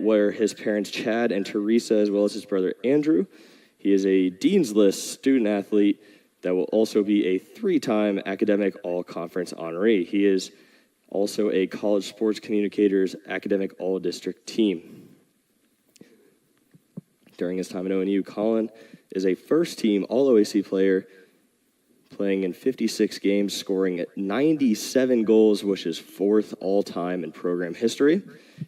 where his parents, Chad and Teresa, as well as his brother, Andrew. He is a Dean's List student athlete that will also be a 3-time academic all-conference honoree. He is also a College Sports Communicators academic all-district team. During his time at ONU, Colin is a first-team All-OAC player, playing in 56 games, scoring 97 goals, which is 4th all-time in program history.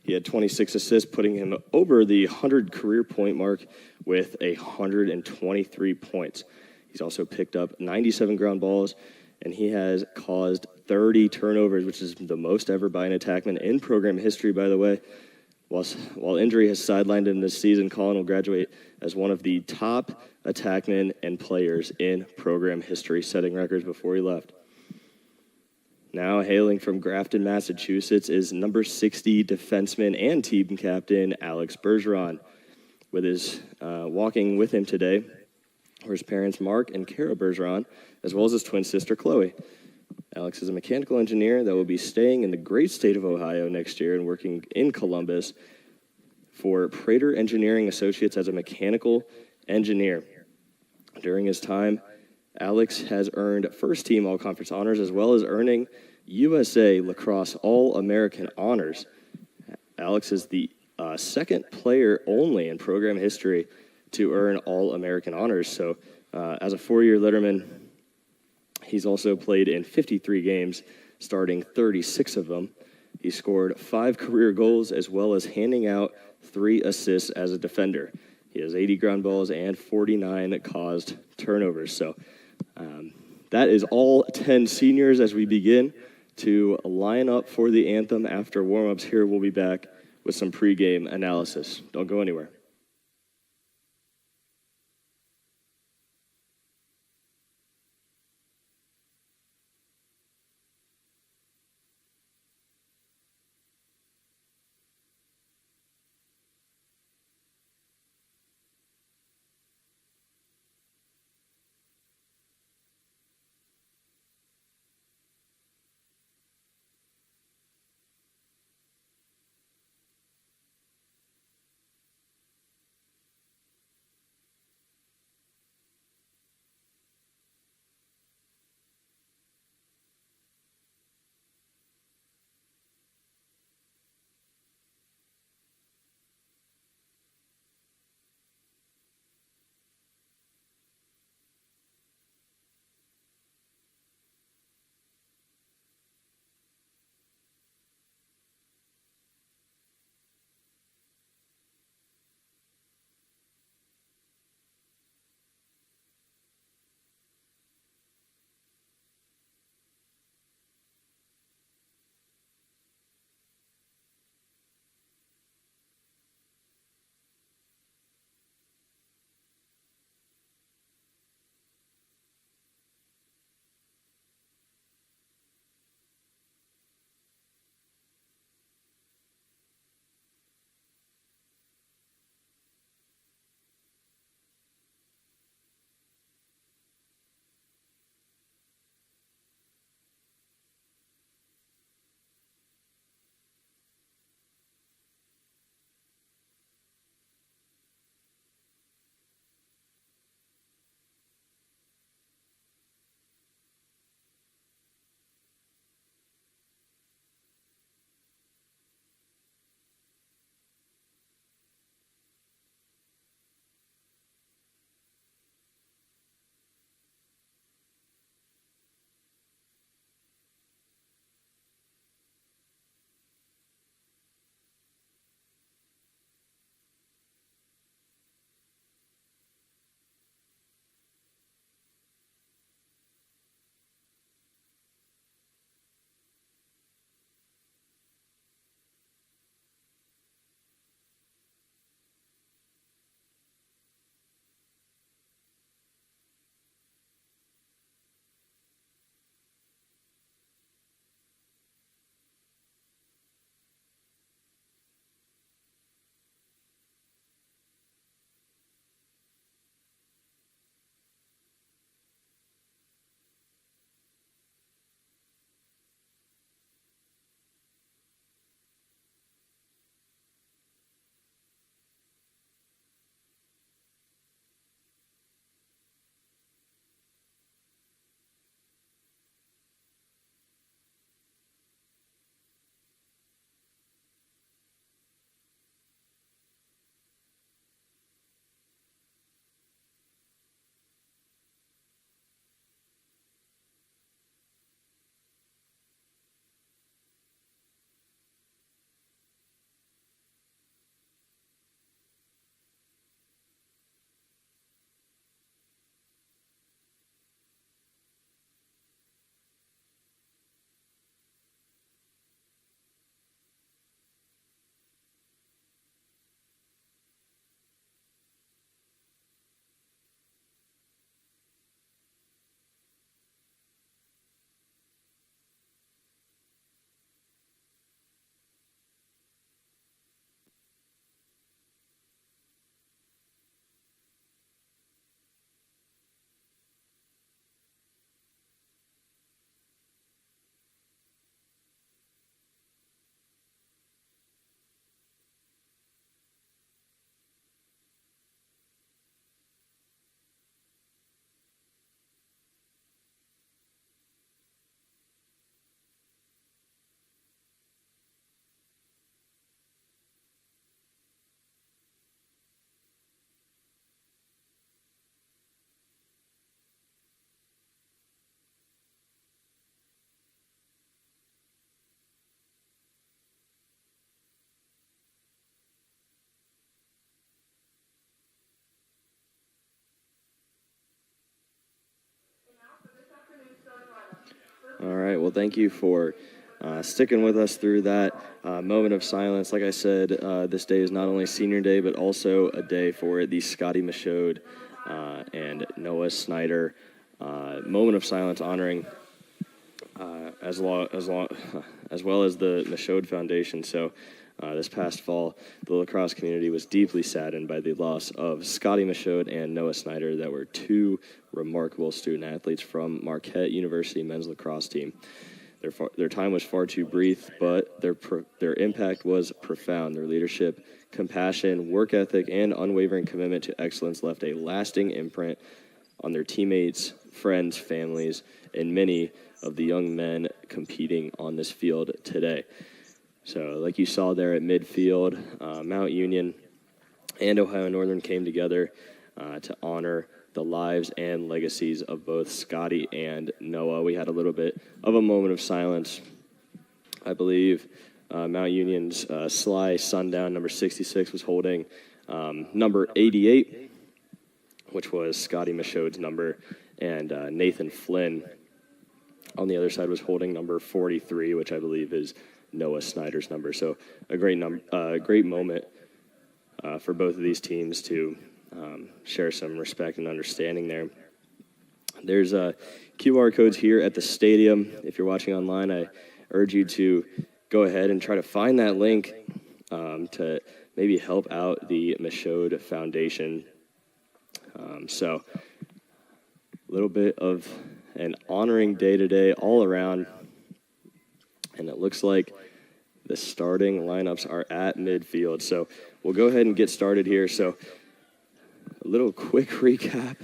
He had 26 assists, putting him over the 100 career point mark with 123 points. He's also picked up 97 ground balls, and he has caused 30 turnovers, which is the most ever by an attackman in program history, by the way. While injury has sidelined him this season, Colin will graduate as one of the top attackmen and players in program history, setting records before he left. Now, hailing from Grafton, Massachusetts, is number 60 defenseman and team captain Alex Bergeron. Walking with him today are his parents, Mark and Kara Bergeron, as well as his twin sister, Chloe. Alex is a mechanical engineer that will be staying in the great state of Ohio next year and working in Columbus for Prater Engineering Associates as a mechanical engineer. During his time, Alex has earned first-team all-conference honors as well as earning USA Lacrosse All-American honors. Alex is the second player only in program history to earn All-American honors. So as a 4-year letterman, he's also played in 53 games, starting 36 of them. He scored 5 career goals as well as handing out 3 assists as a defender. He has 80 ground balls and 49 caused turnovers. So that is all 10 seniors as we begin to line up for the anthem after warm-ups. Here we'll be back with some pregame analysis. Don't go anywhere. right, well, thank you for sticking with us through that moment of silence. Like I said, this day is not only senior day, but also a day for the Scotty Michaud and Noah Snyder moment of silence honoring as well as the Michaud Foundation. So this past fall, the lacrosse community was deeply saddened by the loss of Scotty Michaud and Noah Snyder, that were two remarkable student athletes from Marquette University men's lacrosse team. Their time was far too brief, but their impact was profound. Their leadership, compassion, work ethic, and unwavering commitment to excellence left a lasting imprint on their teammates, friends, families, and many of the young men competing on this field today. So like you saw there at midfield, Mount Union and Ohio Northern came together to honor the lives and legacies of both Scotty and Noah. We had a little bit of a moment of silence. I believe Mount Union's Sly Sundown, number 66, was holding number 88, which was Scotty Michaud's number, and Nathan Flynn on the other side was holding number 43, which I believe is Noah Snyder's number. So a great moment for both of these teams to share some respect and understanding there. There's QR codes here at the stadium. If you're watching online, I urge you to go ahead and try to find that link to maybe help out the Michaud Foundation. So a little bit of an honoring day today all around. And it looks like the starting lineups are at midfield. So we'll go ahead and get started here. So a little quick recap.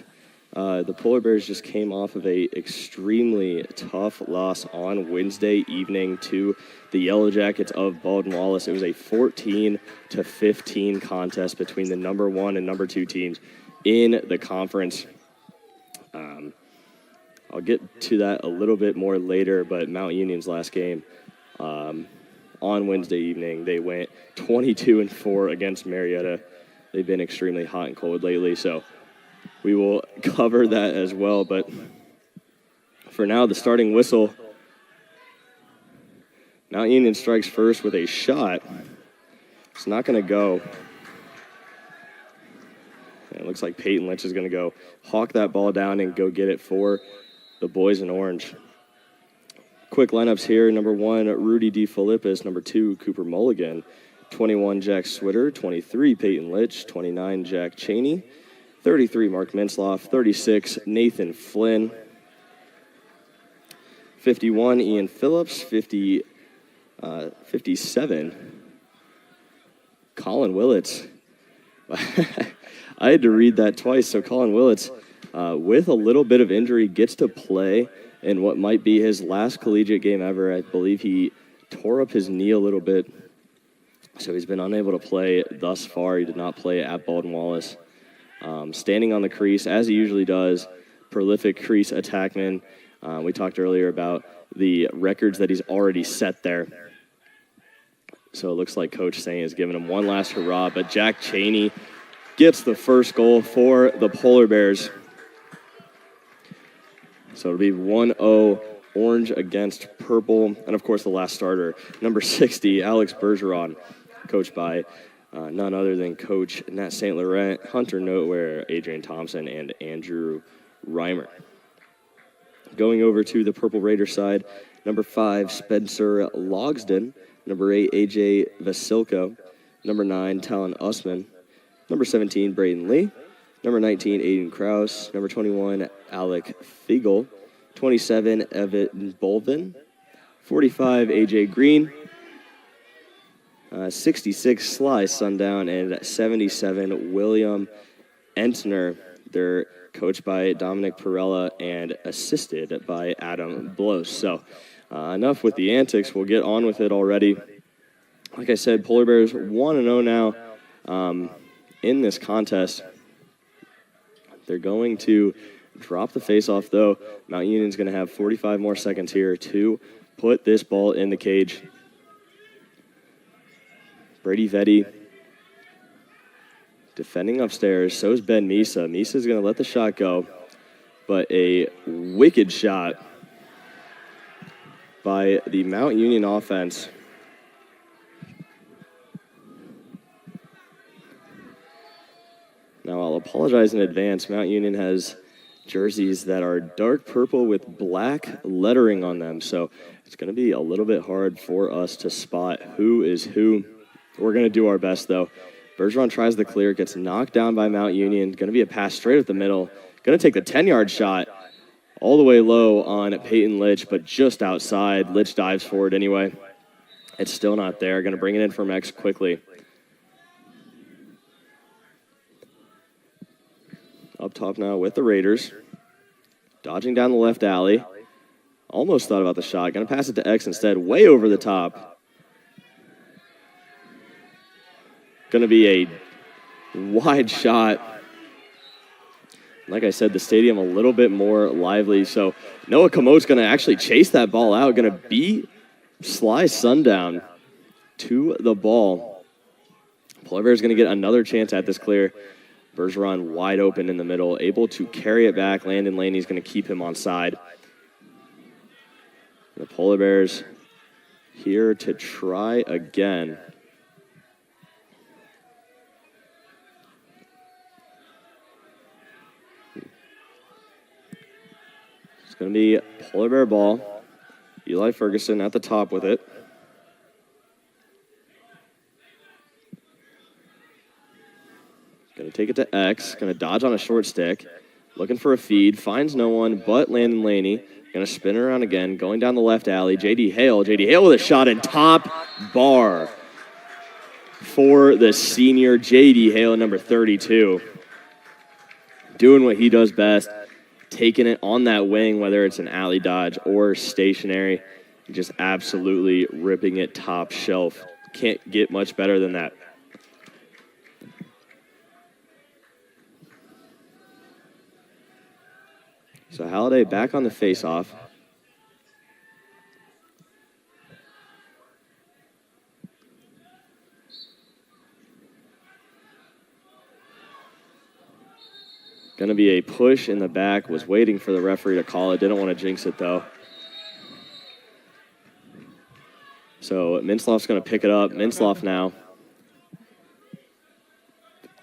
The Polar Bears just came off of a extremely tough loss on Wednesday evening to the Yellow Jackets of Baldwin-Wallace. It was a 14-15 contest between the number 1 and number 2 teams in the conference. I'll get to that a little bit more later, but Mount Union's last game on Wednesday evening, they went 22-4 against Marietta. They've been extremely hot and cold lately, so we will cover that as well. But for now, the starting whistle. Mount Union strikes first with a shot. It's not going to go. And it looks like Peyton Lynch is going to go hawk that ball down and go get it for the boys in orange. Quick lineups here. Number 1, Rudy DeFilippis. Number 2, Cooper Mulligan. 21, Jack Switter. 23, Peyton Litch. 29, Jack Cheney. 33, Mark Minsloff. 36, Nathan Flynn. 51, Ian Phillips. 57, Colin Willits. I had to read that twice. So Colin Willits, with a little bit of injury, gets to play in what might be his last collegiate game ever. I believe he tore up his knee a little bit, so he's been unable to play thus far. He did not play at Baldwin-Wallace. Standing on the crease, as he usually does, prolific crease attackman. We talked earlier about the records that he's already set there. So it looks like Coach Saint is giving him one last hurrah, but Jack Cheney gets the first goal for the Polar Bears. So it'll be 1-0 orange against purple. And, of course, the last starter, number 60, Alex Bergeron, coached by none other than Coach Nat St. Laurent, Hunter Noteware, Adrian Thompson, and Andrew Reimer. Going over to the Purple Raider side, number 5, Spencer Logsden. Number 8, A.J. Vasilko. Number 9, Talon Usman. Number 17, Braden Lee. Number 19, Aiden Krause. Number 21, Alec Fiegel. 27, Evan Bolvin. 45, A.J. Green. 66, Sly Sundown. And 77, William Entner. They're coached by Dominic Perella and assisted by Adam Bloss. So enough with the antics. We'll get on with it already. Like I said, Polar Bears 1-0 now in this contest. They're going to drop the faceoff, though. Mount Union's going to have 45 more seconds here to put this ball in the cage. Brady Vetti defending upstairs. So is Ben Misa. Misa's going to let the shot go, but a wicked shot by the Mount Union offense. Now, I'll apologize in advance. Mount Union has jerseys that are dark purple with black lettering on them, so it's going to be a little bit hard for us to spot who is who. We're going to do our best, though. Bergeron tries the clear, gets knocked down by Mount Union. Going to be a pass straight up the middle. Going to take the 10-yard shot all the way low on Peyton Litch, but just outside. Litch dives for it anyway. It's still not there. Going to bring it in from X quickly. Up top now with the Raiders. Dodging down the left alley. Almost thought about the shot. Going to pass it to X instead. Way over the top. Going to be a wide shot. Like I said, the stadium a little bit more lively. So Noah Comote's going to actually chase that ball out. Going to beat Sly Sundown to the ball. Polar Bears going to get another chance at this clear. Bergeron wide open in the middle, able to carry it back. Landon Laney's going to keep him on side. The Polar Bears here to try again. It's going to be Polar Bear ball. Eli Ferguson at the top with it. Going to take it to X. Going to dodge on a short stick. Looking for a feed. Finds no one but Landon Laney. Going to spin around again. Going down the left alley. J.D. Hale. J.D. Hale with a shot in top bar for the senior J.D. Hale, number 32. Doing what he does best. Taking it on that wing, whether it's an alley dodge or stationary. Just absolutely ripping it top shelf. Can't get much better than that. So Halliday back on the face-off. Going to be a push in the back. Was waiting for the referee to call it. Didn't want to jinx it, though. So Mintzloff's going to pick it up. Mintzloff now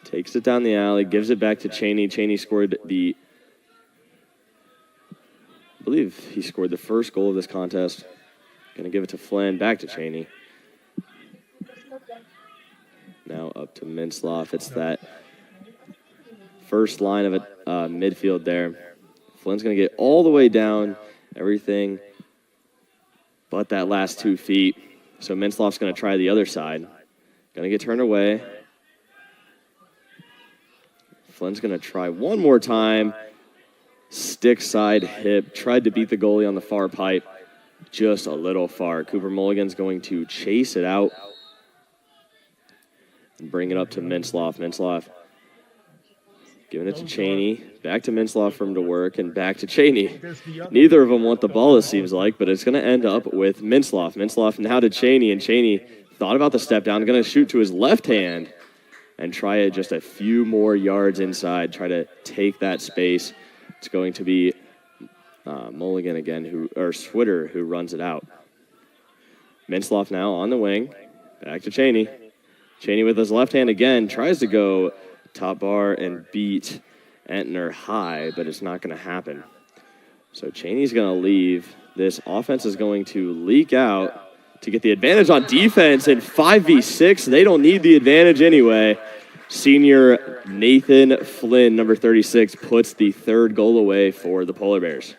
takes it down the alley, gives it back to Cheney. Cheney scored I believe he scored the first goal of this contest. Going to give it to Flynn, back to Cheney. Now up to Mintzloff. It's that first line of midfield there. Flynn's going to get all the way down, everything but that last 2 feet. So Mintzloff's going to try the other side. Going to get turned away. Flynn's going to try one more time. Stick side hip. Tried to beat the goalie on the far pipe. Just a little far. Cooper Mulligan's going to chase it out and bring it up to Mintzloff. Mintzloff giving it to Cheney. Back to Mintzloff for him to work, and back to Cheney. Neither of them want the ball, it seems like, but it's going to end up with Mintzloff. Mintzloff now to Cheney, and Cheney thought about the step down. Going to shoot to his left hand and try it just a few more yards inside. Try to take that space. It's going to be Mulligan again, or Switter, who runs it out. Mintzloff now on the wing. Back to Cheney. Cheney with his left hand again. Tries to go top bar and beat Entner high, but it's not going to happen. So Cheney's going to leave. This offense is going to leak out to get the advantage on defense in 5v6. They don't need the advantage anyway. Senior Nathan Flynn, number 36, puts the third goal away for the Polar Bears.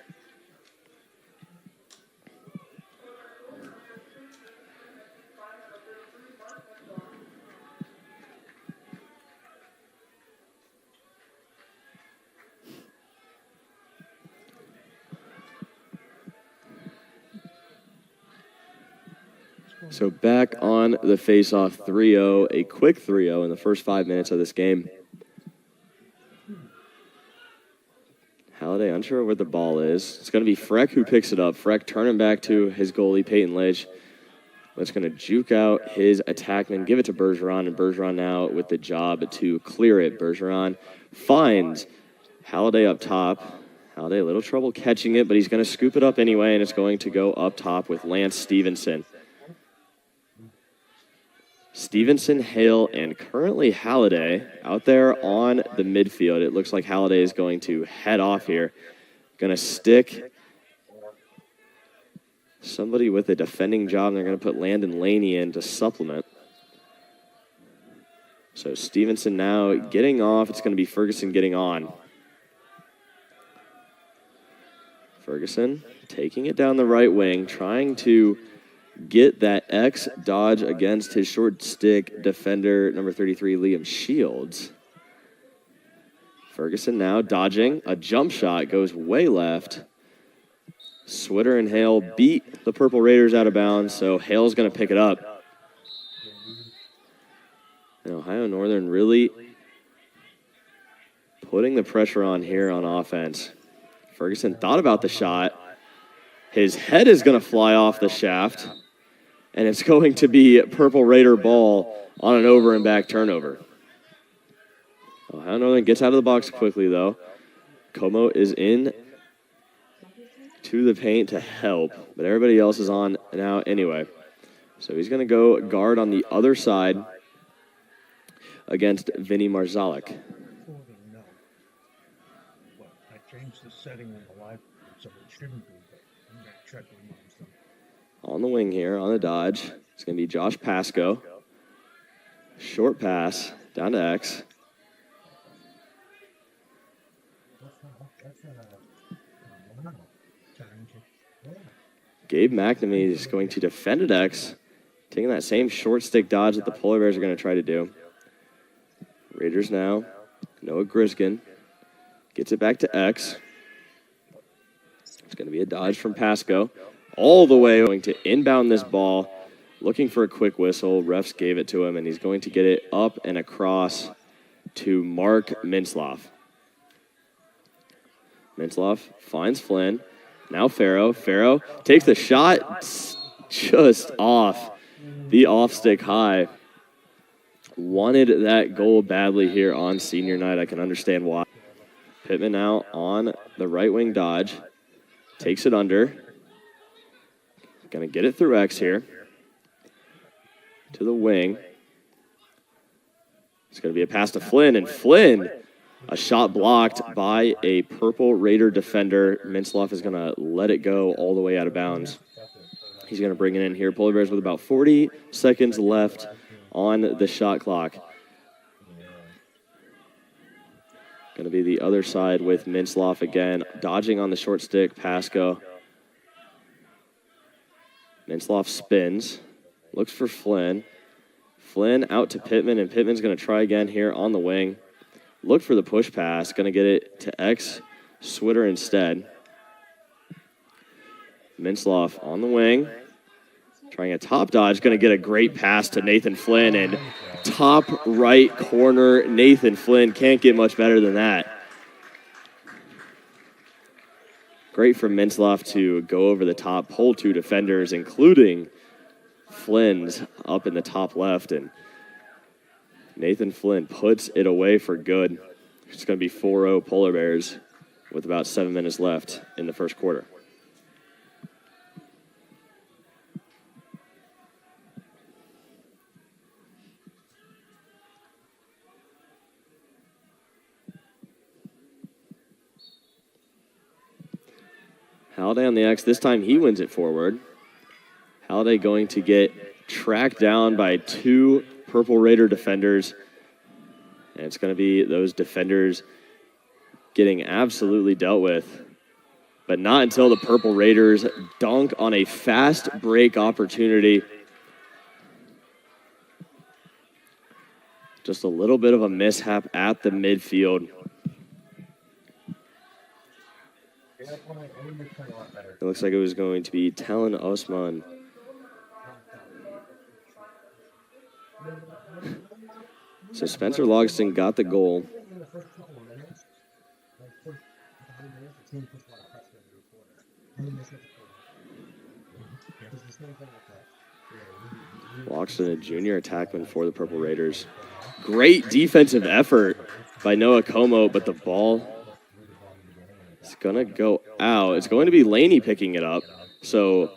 So back on the face-off 3-0, a quick 3-0 in the first 5 minutes of this game. Halliday unsure where the ball is. It's going to be Freck who picks it up. Freck turning back to his goalie, Peyton Litch. That's going to juke out his attackman, give it to Bergeron, and Bergeron now with the job to clear it. Bergeron finds Halliday up top. Halliday, a little trouble catching it, but he's going to scoop it up anyway, and it's going to go up top with Lance Stevenson. Stevenson, Hale, and currently Halliday out there on the midfield. It looks like Halliday is going to head off here. Going to stick somebody with a defending job, and they're going to put Landon Laney in to supplement. So Stevenson now getting off. It's going to be Ferguson getting on. Ferguson taking it down the right wing, trying to get that X dodge against his short stick defender, number 33, Liam Shields. Ferguson now dodging. A jump shot goes way left. Switter and Hale beat the Purple Raiders out of bounds, so Hale's going to pick it up. And Ohio Northern really putting the pressure on here on offense. Ferguson thought about the shot. His head is going to fly off the shaft, and it's going to be Purple Raider ball on an over and back turnover. Ohio Northern gets out of the box quickly, though. Como is in to the paint to help, but everybody else is on now anyway. So he's going to go guard on the other side against Vinny Marzalek. I changed the setting in the live, so it shouldn't be, but I'm going to check with them. On the wing here, on the dodge, it's going to be Josh Pasco. Short pass down to X. Gabe McNamee is going to defend at X, taking that same short stick dodge that the Polar Bears are going to try to do. Raiders now, Noah Griskin gets it back to X. It's going to be a dodge from Pasco. All the way going to inbound this ball, looking for a quick whistle. Refs gave it to him, and he's going to get it up and across to Mark Mintzloff. Mintzloff finds Flynn. Now Farrow. Farrow takes the shot just off the off-stick high. Wanted that goal badly here on senior night. I can understand why. Pittman now on the right wing dodge. Takes it under. Going to get it through X here. To the wing. It's going to be a pass to Flynn, and Flynn, a shot blocked by a Purple Raider defender. Mintzloff is going to let it go all the way out of bounds. He's going to bring it in here. Polar Bears with about 40 seconds left on the shot clock. Going to be the other side with Mintzloff again. Dodging on the short stick, Pasco. Mintzloff spins. Looks for Flynn. Flynn out to Pittman, and Pittman's going to try again here on the wing. Look for the push pass. Going to get it to X. Switter instead. Mintzloff on the wing. Trying a top dodge. Going to get a great pass to Nathan Flynn. And top right corner, Nathan Flynn. Can't get much better than that. Great for Mintzloff to go over the top, pull two defenders, including Flynn's up in the top left. And Nathan Flynn puts it away for good. It's going to be 4-0 Polar Bears with about 7 minutes left in the first quarter. Halliday on the X. This time he wins it forward. Halliday going to get tracked down by two Purple Raider defenders. And it's going to be those defenders getting absolutely dealt with. But not until the Purple Raiders dunk on a fast break opportunity. Just a little bit of a mishap at the midfield. It looks like it was going to be Talon Osman. So Spencer Logston got the goal. Logston, a junior attackman for the Purple Raiders. Great defensive effort by Noah Como, but the ball It's going to go out. It's going to be Laney picking it up. So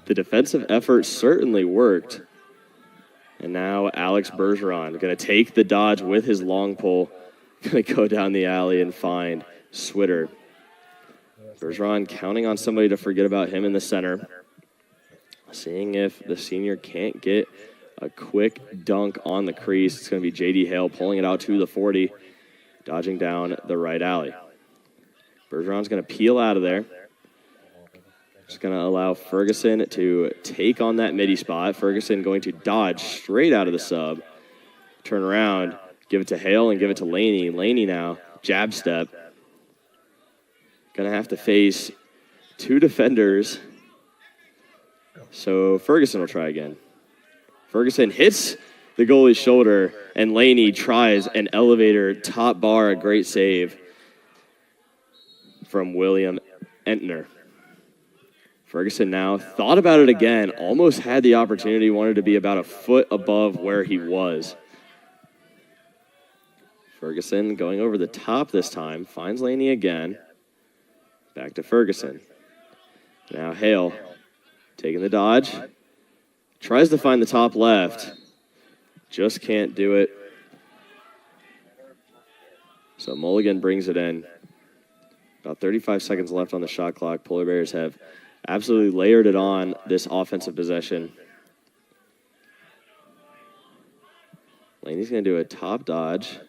the defensive effort certainly worked. And now Alex Bergeron going to take the dodge with his long pole. Going to go down the alley and find Switter. Bergeron counting on somebody to forget about him in the center. Seeing if the senior can't get a quick dunk on the crease. It's going to be J.D. Hale pulling it out to the 40, dodging down the right alley. Bergeron's going to peel out of there. Just going to allow Ferguson to take on that midi spot. Ferguson going to dodge straight out of the sub. Turn around, give it to Hale and give it to Laney. Laney now, jab step. Going to have to face two defenders. So Ferguson will try again. Ferguson hits the goalie's shoulder, and Laney tries an elevator top bar, a great save from William Entner. Ferguson now thought about it again, almost had the opportunity, wanted to be about a foot above where he was. Ferguson going over the top this time, finds Laney again. Back to Ferguson. Now Hale taking the dodge. Tries to find the top left. Just can't do it. So Mulligan brings it in. About 35 seconds left on the shot clock. Polar Bears have absolutely layered it on this offensive possession. Laney's going to do a top dodge.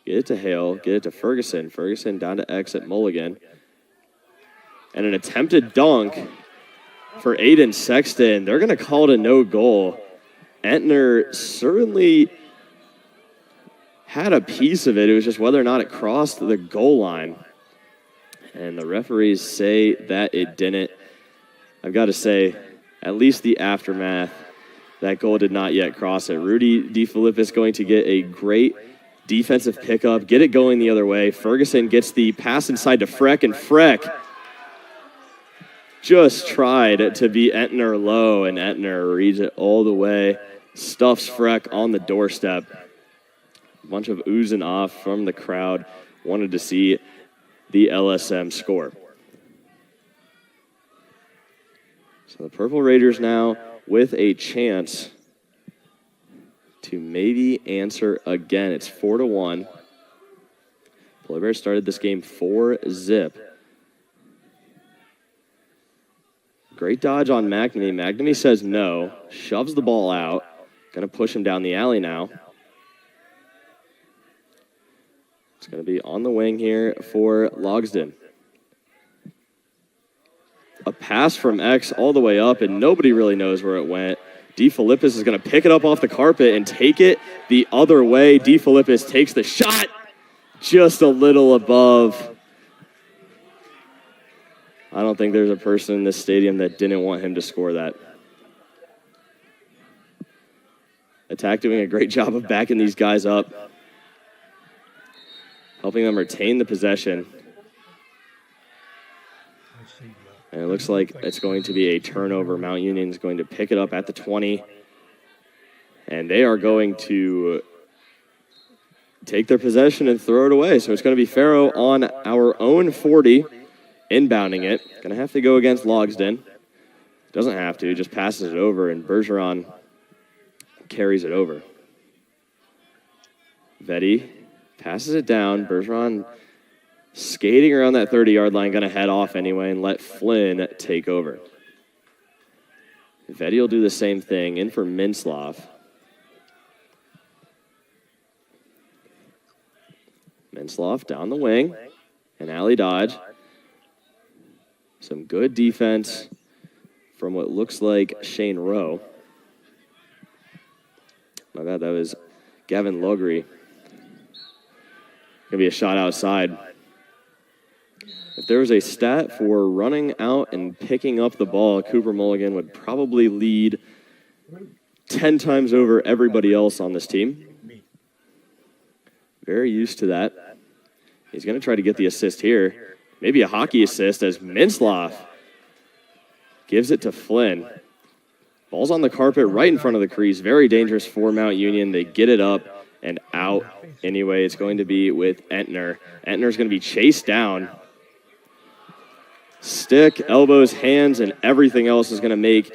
Get it to Hale. Get it to Ferguson. Ferguson down to X at Mulligan. And an attempted dunk for Aiden Sexton. They're going to call it a no goal. Entner certainly had a piece of it. It was just whether or not it crossed the goal line. And the referees say that it didn't. I've got to say, at least the aftermath, that goal did not yet cross it. Rudy DeFilippis going to get a great defensive pickup, get it going the other way. Ferguson gets the pass inside to Freck, and Freck just tried to be Entner low, and Entner reads it all the way, stuffs Freck on the doorstep. A bunch of oohs and ahs from the crowd wanted to see the LSM score. So the Purple Raiders now with a chance to maybe answer again. It's 4-1. Polar Bears started this game 4-0. Great dodge on McNamee. McNamee says no, shoves the ball out. Going to push him down the alley now. It's going to be on the wing here for Logsdon. A pass from X all the way up, and nobody really knows where it went. DeFilippis is going to pick it up off the carpet and take it the other way. DeFilippis takes the shot just a little above. I don't think there's a person in this stadium that didn't want him to score that. Attack doing a great job of backing these guys up, helping them retain the possession. And it looks like it's going to be a turnover. Mount Union is going to pick it up at the 20. And they are going to take their possession and throw it away. So it's going to be Faro on our own 40, inbounding it. Going to have to go against Logsdon. Doesn't have to, just passes it over, and Bergeron carries it over. Vetti passes it down. Bergeron skating around that 30-yard line, going to head off anyway and let Flynn take over. Vetti will do the same thing, in for Minslav. Minslav down the wing, an alley dodge. Some good defense from what looks like Shane Rowe. My bad, that was Gavin Logri. Going to be a shot outside. If there was a stat for running out and picking up the ball, Cooper Mulligan would probably lead 10 times over everybody else on this team. Very used to that. He's going to try to get the assist here. Maybe a hockey assist as Minslav gives it to Flynn. Ball's on the carpet right in front of the crease. Very dangerous for Mount Union. They get it up and out. Anyway, it's going to be with Entner. Entner's going to be chased down. stick, elbows, hands, and everything else is going to make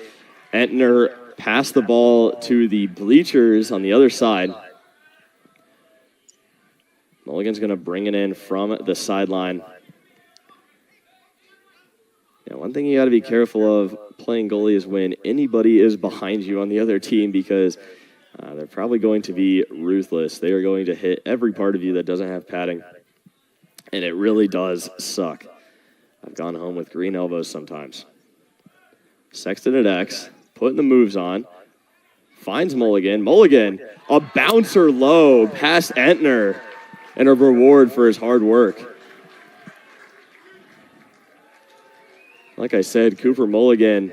Entner pass the ball to the bleachers on the other side. Mulligan's going to bring it in from the sideline. Yeah, one thing you got to be careful of playing goalie is when anybody is behind you on the other team, because they're probably going to be ruthless. They are going to hit every part of you that doesn't have padding, and it really does suck. I've gone home with green elbows sometimes. Sexton at X, putting the moves on, finds Mulligan. Mulligan, a bouncer low past Entner, and a reward for his hard work. Like I said, Cooper Mulligan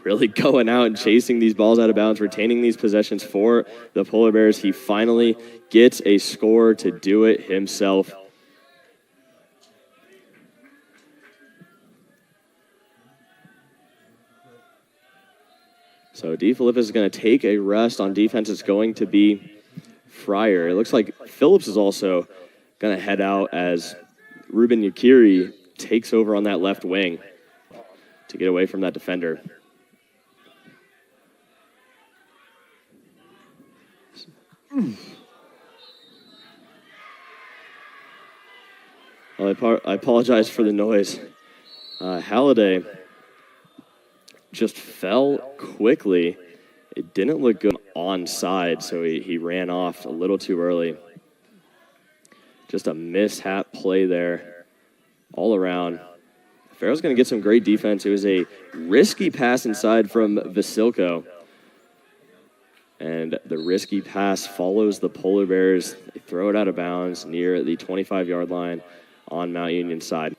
really going out and chasing these balls out of bounds, retaining these possessions for the Polar Bears. He finally gets a score to do it himself. So DeFilippis is going to take a rest. On defense, it's going to be Fryer. It looks like Phillips is also going to head out as Ruben Yakiri takes over on that left wing to get away from that defender. Well, I apologize for the noise. Halliday just fell quickly. It didn't look good onside, so he ran off a little too early. Just a mishap play there all around. Farrell's going to get some great defense. It was a risky pass inside from Vasilko. And the risky pass follows the Polar Bears. They throw it out of bounds near the 25-yard line on Mount Union side.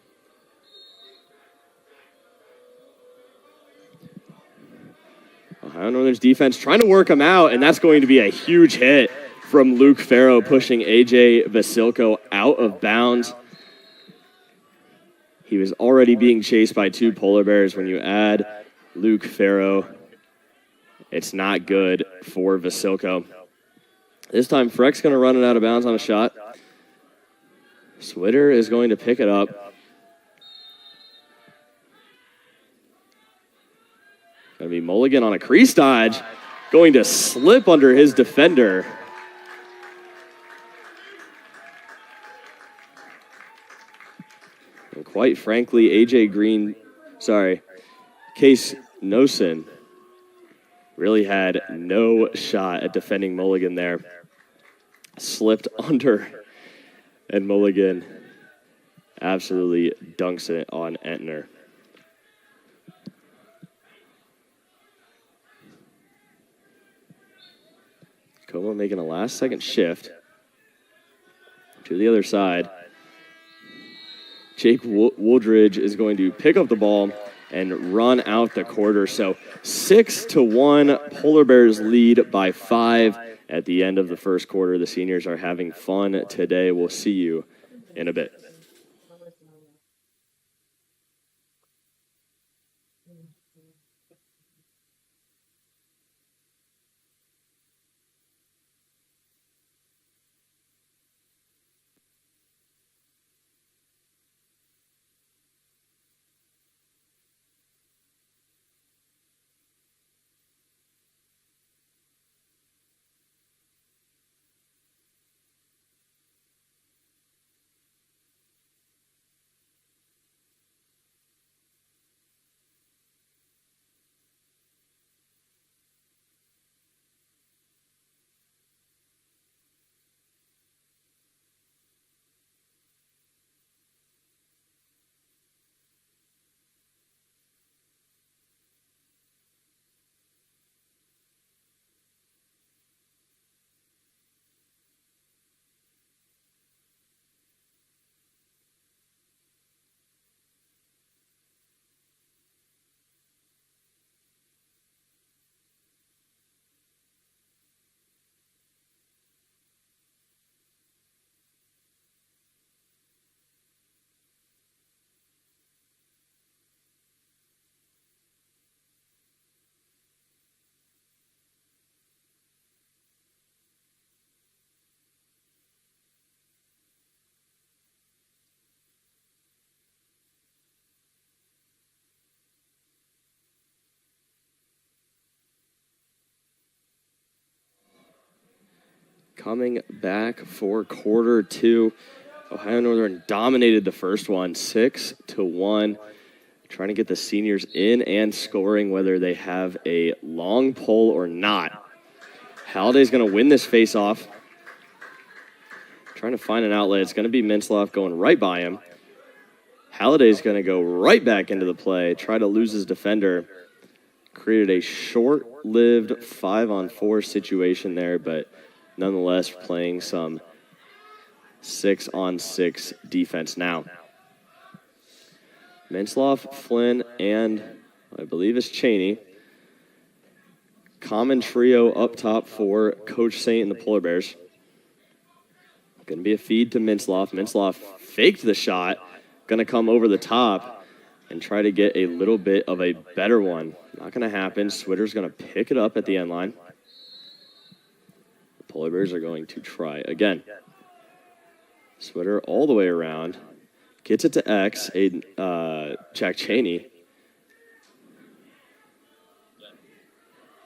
Ohio Northern's defense trying to work him out, and that's going to be a huge hit from Luke Farrow, pushing A.J. Vasilko out of bounds. He was already being chased by two Polar Bears. When you add Luke Farrow, it's not good for Vasilko. This time, Freck's going to run it out of bounds on a shot. Switter is going to pick it up. Going to be Mulligan on a crease dodge, going to slip under his defender. And quite frankly, Case Nosen really had no shot at defending Mulligan there. Slipped under, and Mulligan absolutely dunks it on Entner. Como making a last-second shift to the other side. Jake Wooldridge is going to pick up the ball and run out the quarter. So 6-1, Polar Bears lead by 5 at the end of the first quarter. The seniors are having fun today. We'll see you in a bit. coming back for quarter two. Ohio Northern dominated the first one, 6-1. Trying to get the seniors in and scoring whether they have a long pole or not. Halliday's going to win this face-off. Trying to find an outlet. It's going to be Mintzloff going right by him. Halliday's going to go right back into the play, try to lose his defender. Created a short-lived 5-on-4 situation there, but nonetheless playing some 6-on-6 defense now. Mintzloff, Flynn, and I believe it's Cheney. Common trio up top for Coach Saint and the Polar Bears. Going to be a feed to Mintzloff. Mintzloff faked the shot. Going to come over the top and try to get a little bit of a better one. Not going to happen. Switter's going to pick it up at the end line. The Polar Bears are going to try again. Switter all the way around. Gets it to X, Jack Cheney.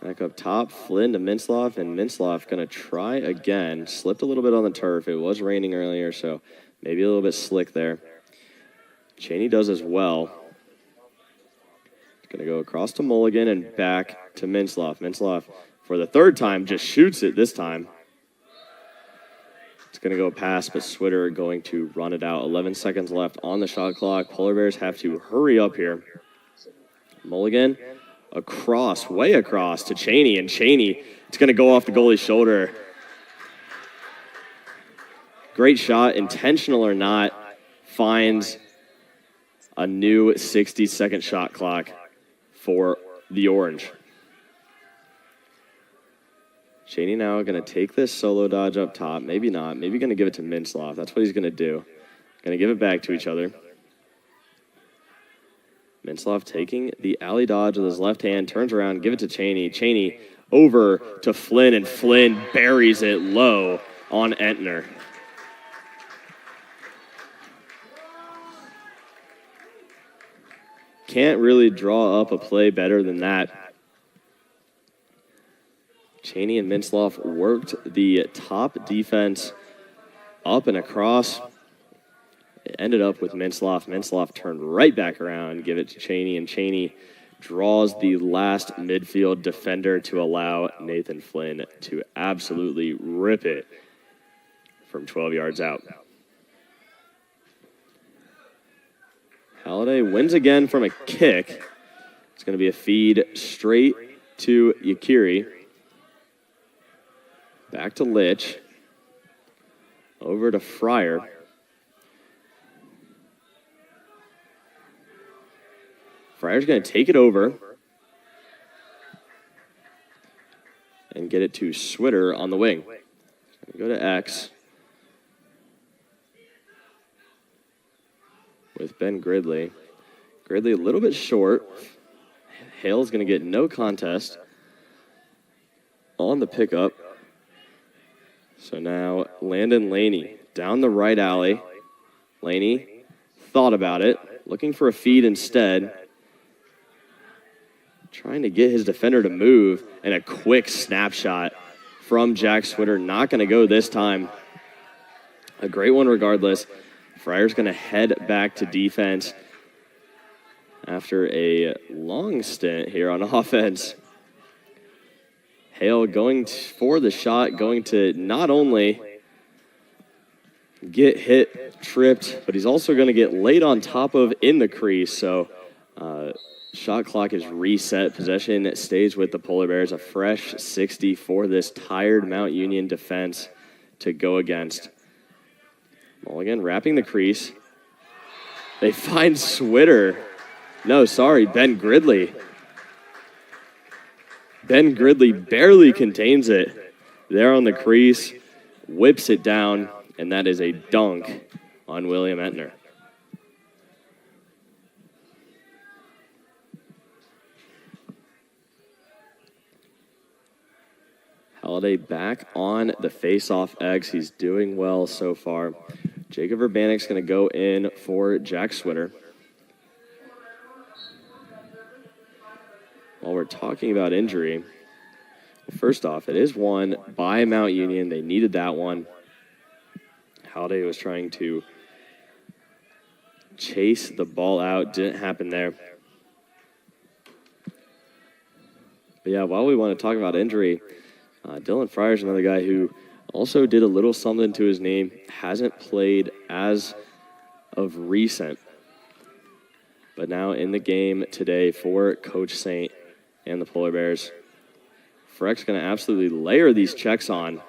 Back up top, Flynn to Mintzloff, and Mintzloff going to try again. Slipped a little bit on the turf. It was raining earlier, so maybe a little bit slick there. Cheney does as well. Going to go across to Mulligan and back to Mintzloff. Mintzloff, for the third time, just shoots it this time. It's going to go past, but Switter going to run it out. 11 seconds left on the shot clock. Polar Bears have to hurry up here. Mulligan across, way across to Cheney, and Cheney, it's going to go off the goalie's shoulder. Great shot, intentional or not, finds a new 60-second shot clock for the Orange. Cheney now going to take this solo dodge up top. Maybe not. Maybe going to give it to Mintzloff. That's what he's going to do. Going to give it back to each other. Mintzloff taking the alley dodge with his left hand, turns around, give it to Cheney. Cheney over to Flynn, and Flynn buries it low on Entner. Can't really draw up a play better than that. Cheney and Mintzloff worked the top defense up and across. It ended up with Mintzloff. Mintzloff turned right back around, give it to Cheney, and Cheney draws the last midfield defender to allow Nathan Flynn to absolutely rip it from 12 yards out. Halliday wins again from a kick. It's going to be a feed straight to Yakiri. Back to Litch. Over to Fryer. Fryer's going to take it over and get it to Switter on the wing. Go to X with Ben Gridley. Gridley a little bit short. Hale's going to get no contest on the pickup. So now Landon Laney down the right alley. Laney thought about it, looking for a feed instead. Trying to get his defender to move, and a quick snapshot from Jack Switter. Not going to go this time. A great one regardless. Fryer's going to head back to defense after a long stint here on offense. Hale going for the shot, going to not only get hit, tripped, but he's also going to get laid on top of in the crease. So shot clock is reset. Possession stays with the Polar Bears. A fresh 60 for this tired Mount Union defense to go against. Mulligan wrapping the crease. They find Switter. No, sorry, Ben Gridley. Ben Gridley barely contains it there on the crease, whips it down, and that is a dunk on William Entner. Halliday back on the face-off X. He's doing well so far. Jacob Urbanic's going to go in for Jack Switter. While we're talking about injury, First off, it is won by Mount Union. They needed that one. Holiday was trying to chase the ball out. Didn't happen there. But yeah, while we want to talk about injury, Dylan Fryer's another guy who also did a little something to his knee. Hasn't played as of recent. But now in the game today for Coach Saint and the Polar Bears. Freck's going to absolutely layer these checks on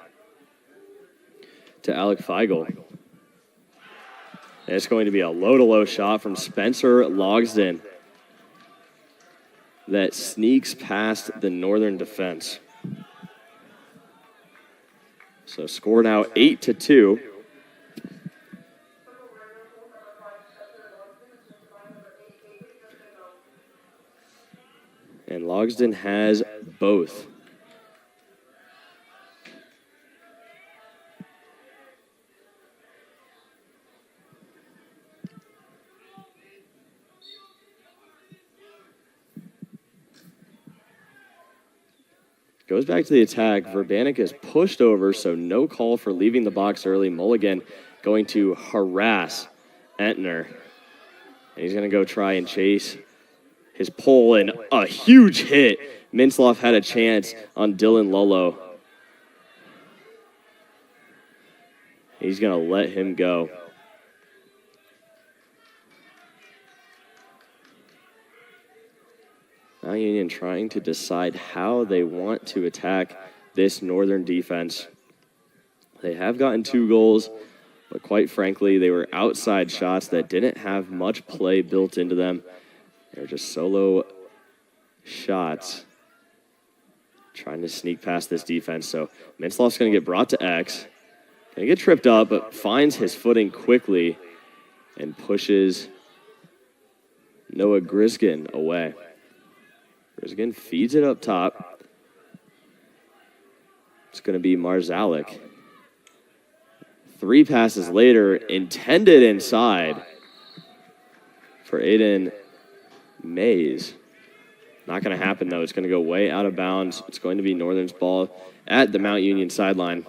to Alec Feigl. And it's going to be a low-to-low shot from Spencer Logsdon that sneaks past the Northern defense. So score now 8-2. And Logsdon has both. Goes back to the attack. Verbanek is pushed over, so no call for leaving the box early. Mulligan going to harass Entner. And he's going to go try and chase his pole, and a huge hit. Mintzloff had a chance on Dylan Lolo. He's going to let him go. Now Union trying to decide how they want to attack this Northern defense. They have gotten 2 goals, but quite frankly, they were outside shots that didn't have much play built into them. They're just solo shots trying to sneak past this defense. So Mintzloff's going to get brought to X. Going to get tripped up, but finds his footing quickly and pushes Noah Griskin away. Griskin feeds it up top. It's going to be Marzalek. 3 passes later, intended inside for Aiden Mays. Not going to happen, though. It's going to go way out of bounds. It's going to be Northern's ball at the Mount Union sideline.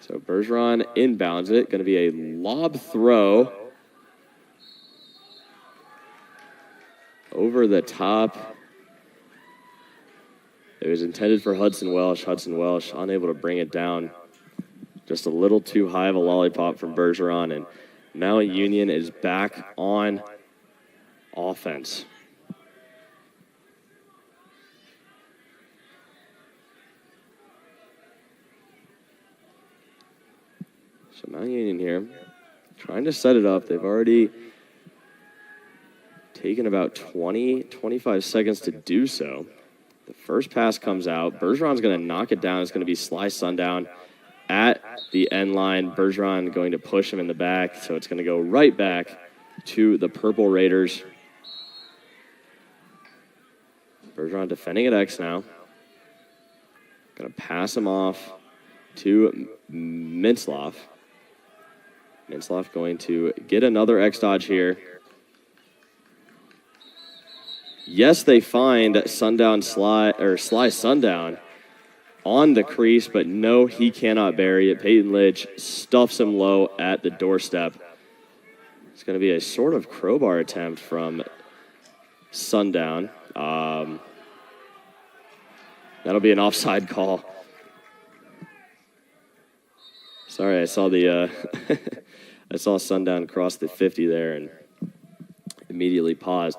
So Bergeron inbounds it. Going to be a lob throw over the top. It was intended for Hudson Welsh. Hudson Welsh unable to bring it down. Just a little too high of a lollipop from Bergeron, and now Union is back on offense. So Mount Union here, trying to set it up. They've already taken about 25 seconds to do so. The first pass comes out. Bergeron's going to knock it down. It's going to be Sly Sundown at the end line. Bergeron going to push him in the back, so it's going to go right back to the Purple Raiders. Bergeron defending at X now. Going to pass him off to Mintzloff. Mintzloff going to get another X dodge here. Yes, they find Sly Sundown on the crease, but no, he cannot bury it. Peyton Lidge stuffs him low at the doorstep. It's going to be a sort of crowbar attempt from Sundown. That'll be an offside call. Sorry, I saw the I saw Sundown cross the 50 there and immediately paused.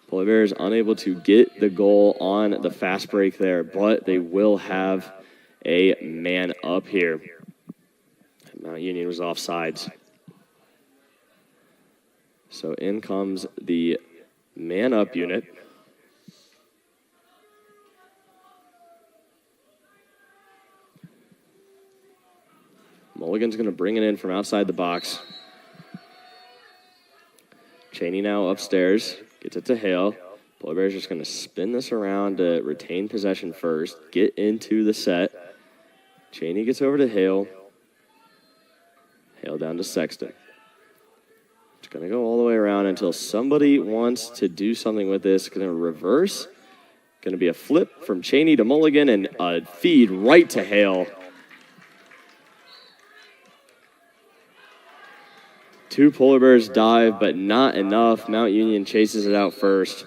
Polar Bears unable to get the goal on the fast break there, but they will have a man up here. Mount Union was offsides. So in comes the man up unit. Mulligan's going to bring it in from outside the box. Cheney now upstairs. Gets it to Hale. Polar Bears just going to spin this around to retain possession first. Get into the set. Cheney gets over to Hale. Hale down to Sexton. going to go all the way around until somebody wants to do something with this. Going to reverse. Going to be a flip from Cheney to Mulligan and a feed right to Hale. Two polar bears dive, but not enough. Mount Union chases it out first,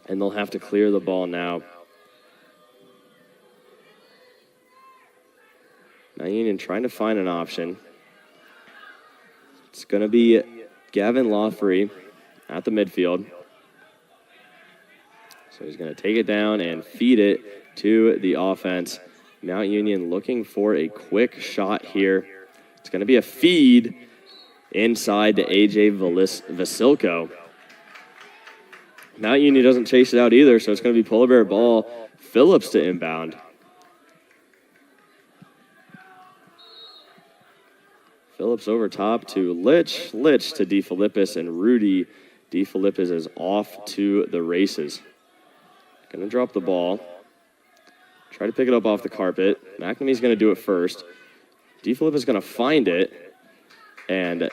and they'll have to clear the ball now. Mount Union trying to find an option. It's going to be Gavin Lawfrey at the midfield. So he's going to take it down and feed it to the offense. Mount Union looking for a quick shot here. It's going to be a feed inside to A.J. Vasilko. Mount Union doesn't chase it out either, so it's going to be polar bear ball. Phillips to inbound. Phillips over top to Litch. Litch to DeFilippis, and Rudy DeFilippis is off to the races. Going to drop the ball. Try to pick it up off the carpet. McNamee's going to do it first. DeFilippis is going to find it and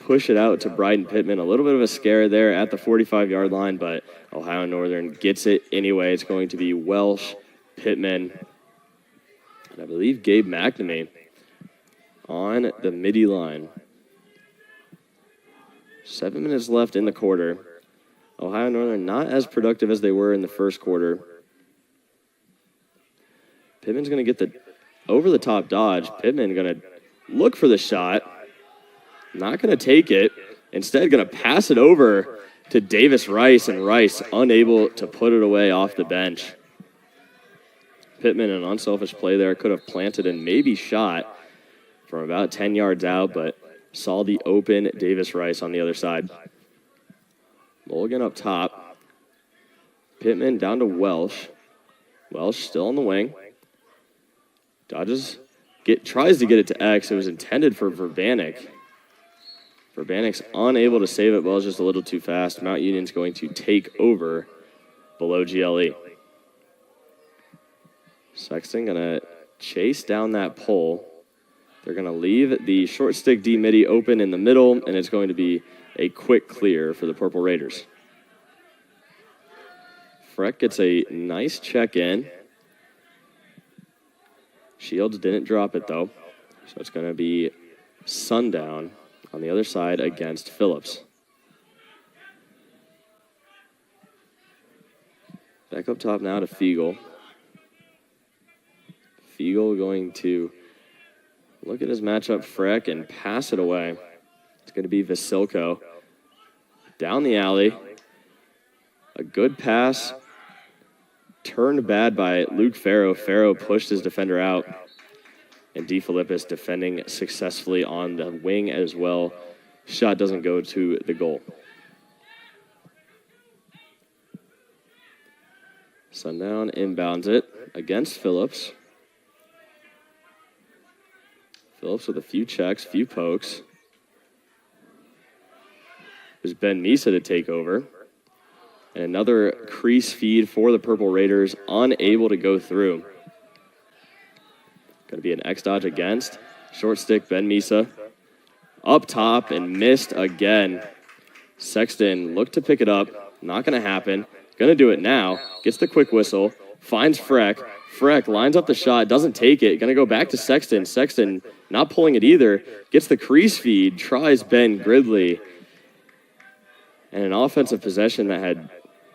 push it out to Bryden Pittman. A little bit of a scare there at the 45-yard line, but Ohio Northern gets it anyway. It's going to be Welsh, Pittman, and I believe Gabe McNamee on the midi line. 7 minutes left in the quarter. Ohio Northern not as productive as they were in the first quarter. Pittman's going to get the over-the-top dodge. Pittman going to look for the shot. Not going to take it. Instead, going to pass it over to Davis Rice, and Rice unable to put it away off the bench. Pittman, an unselfish play there, could have planted and maybe shot from about 10 yards out, but saw the open Davis Rice on the other side. Mulligan up top. Pittman down to Welsh. Welsh still on the wing. Tries to get it to X. It was intended for Verbanek. Verbanek's unable to save it. Welsh just a little too fast. Mount Union's going to take over below GLE. Sexton going to chase down that pole. They're going to leave the short stick D midi open in the middle, and it's going to be a quick clear for the Purple Raiders. Freck gets a nice check in. Shields didn't drop it, though. So it's going to be Sundown on the other side against Phillips. Back up top now to Fiegel. Fiegel going to look at his matchup, Freck, and pass it away. It's going to be Vasilko. Down the alley. A good pass. Turned bad by Luke Farrow. Farrow pushed his defender out. And DeFilippis defending successfully on the wing as well. Shot doesn't go to the goal. Sundown inbounds it against Phillips. Phillips with a few checks, few pokes. There's Ben Misa to take over. And another crease feed for the Purple Raiders, unable to go through. Going to be an X dodge against. Short stick, Ben Misa. Up top and missed again. Sexton looked to pick it up. Not going to happen. Going to do it now. Gets the quick whistle. Finds Freck. Freck lines up the shot. Doesn't take it. Going to go back to Sexton. Sexton not pulling it either. Gets the crease feed. Tries Ben Gridley. And an offensive possession that had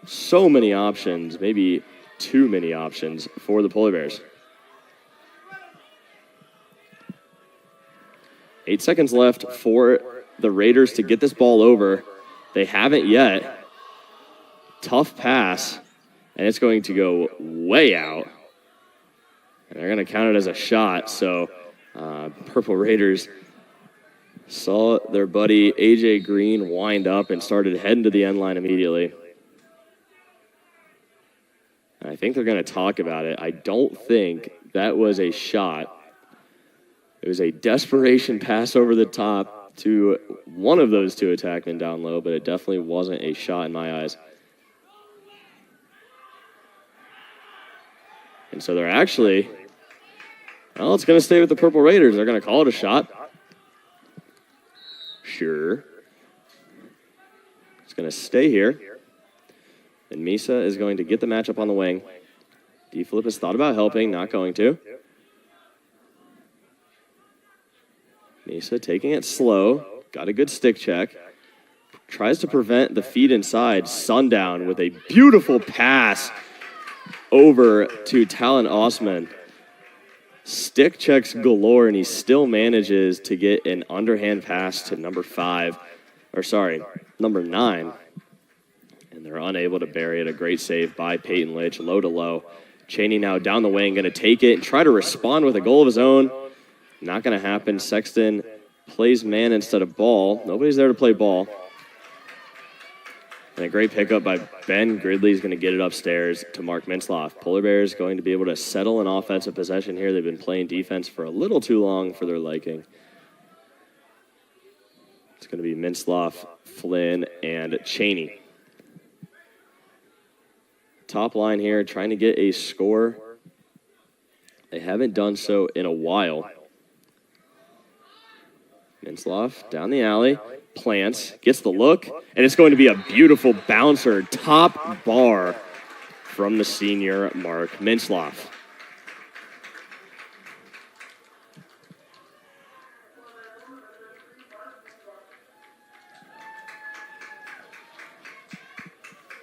so many options, maybe too many options for the Polar Bears. 8 seconds left for the Raiders to get this ball over. They haven't yet. Tough pass, and it's going to go way out. And they're going to count it as a shot, so Purple Raiders saw their buddy A.J. Green wind up and started heading to the end line immediately. And I think they're going to talk about it. I don't think that was a shot. It was a desperation pass over the top to one of those two attackmen down low, but it definitely wasn't a shot in my eyes. And so they're actually, well, it's going to stay with the Purple Raiders. They're going to call it a shot. Sure. going to stay here. And Misa is going to get the matchup on the wing. D-Flip has thought about helping, not going to. Misa taking it slow. Got a good stick check. Tries to prevent the feed inside. Sundown with a beautiful pass over to Talon Osman. Stick checks galore, and he still manages to get an underhand pass to number 9. And they're unable to bury it. A great save by Peyton Litch, low to low. Cheney now down the wing, going to take it and try to respond with a goal of his own. Not going to happen. Sexton plays man instead of ball. Nobody's there to play ball. And a great pickup by Ben Gridley is going to get it upstairs to Mark Mintzloff. Polar Bears going to be able to settle an offensive possession here. They've been playing defense for a little too long for their liking. It's going to be Mintzloff, Flynn, and Cheney. Top line here, trying to get a score. They haven't done so in a while. Mintzloff down the alley, plants, gets the look, and it's going to be a beautiful bouncer, top bar from the senior Mark Mintzloff.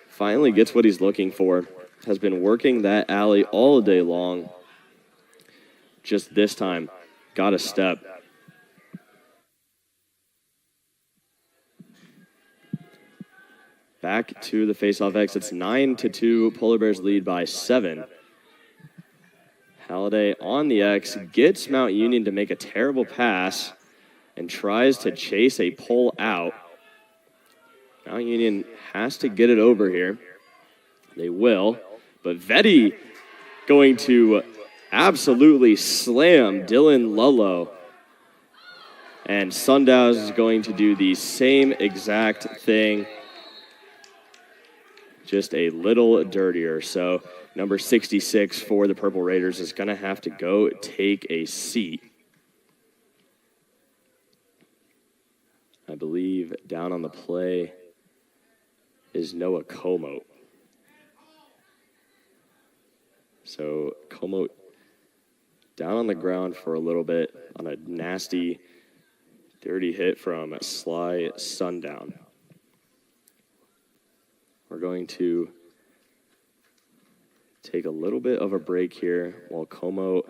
Finally gets what he's looking for. Has been working that alley all day long. Just this time, got a step. Back to the faceoff X. It's 9-2. Polar Bears lead by 7. Halliday on the X gets Mount Union to make a terrible pass and tries to chase a pull out. Mount Union has to get it over here. They will. But Vetti going to absolutely slam Dylan Lullo. And Sundow's is going to do the same exact thing, just a little dirtier. So number 66 for the Purple Raiders is going to have to go take a seat. I believe down on the play is Noah Como. So Como down on the ground for a little bit on a nasty, dirty hit from Sly Sundown. We're going to take a little bit of a break here while Como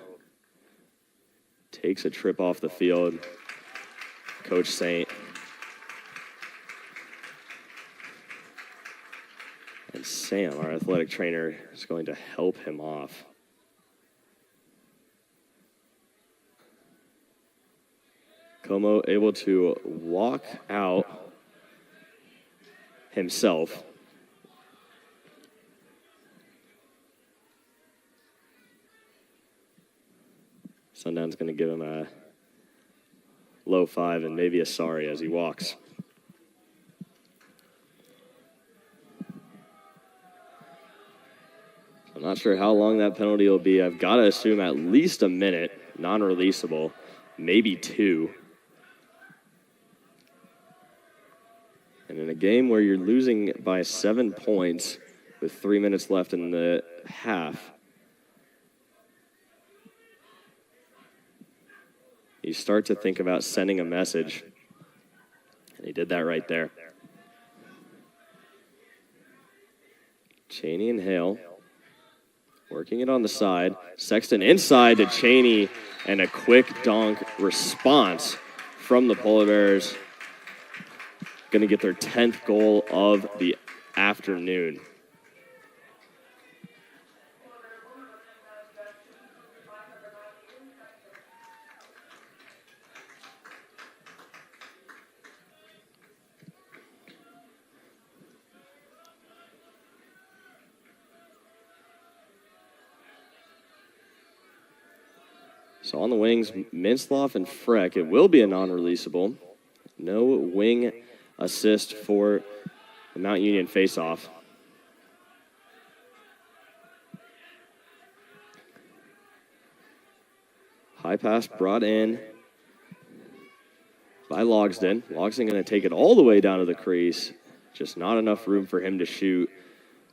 takes a trip off the field. Coach Saint and Sam, our athletic trainer, is going to help him off. Como able to walk out himself. Sundown's going to give him a low 5 and maybe a sorry as he walks. I'm not sure how long that penalty will be. I've got to assume at least a minute, non-releasable, maybe 2. And in a game where you're losing by 7 points with 3 minutes left in the half, you start to think about sending a message. And he did that right there. Cheney and Hale working it on the side. Sexton inside to Cheney, and a quick dunk response from the Polar Bears. Going to get their 10th goal of the afternoon. So on the wings, Mintzloff and Freck. It will be a non-releasable. No wing assist for the Mount Union faceoff. High pass brought in by Logsdon. Logsdon going to take it all the way down to the crease. Just not enough room for him to shoot.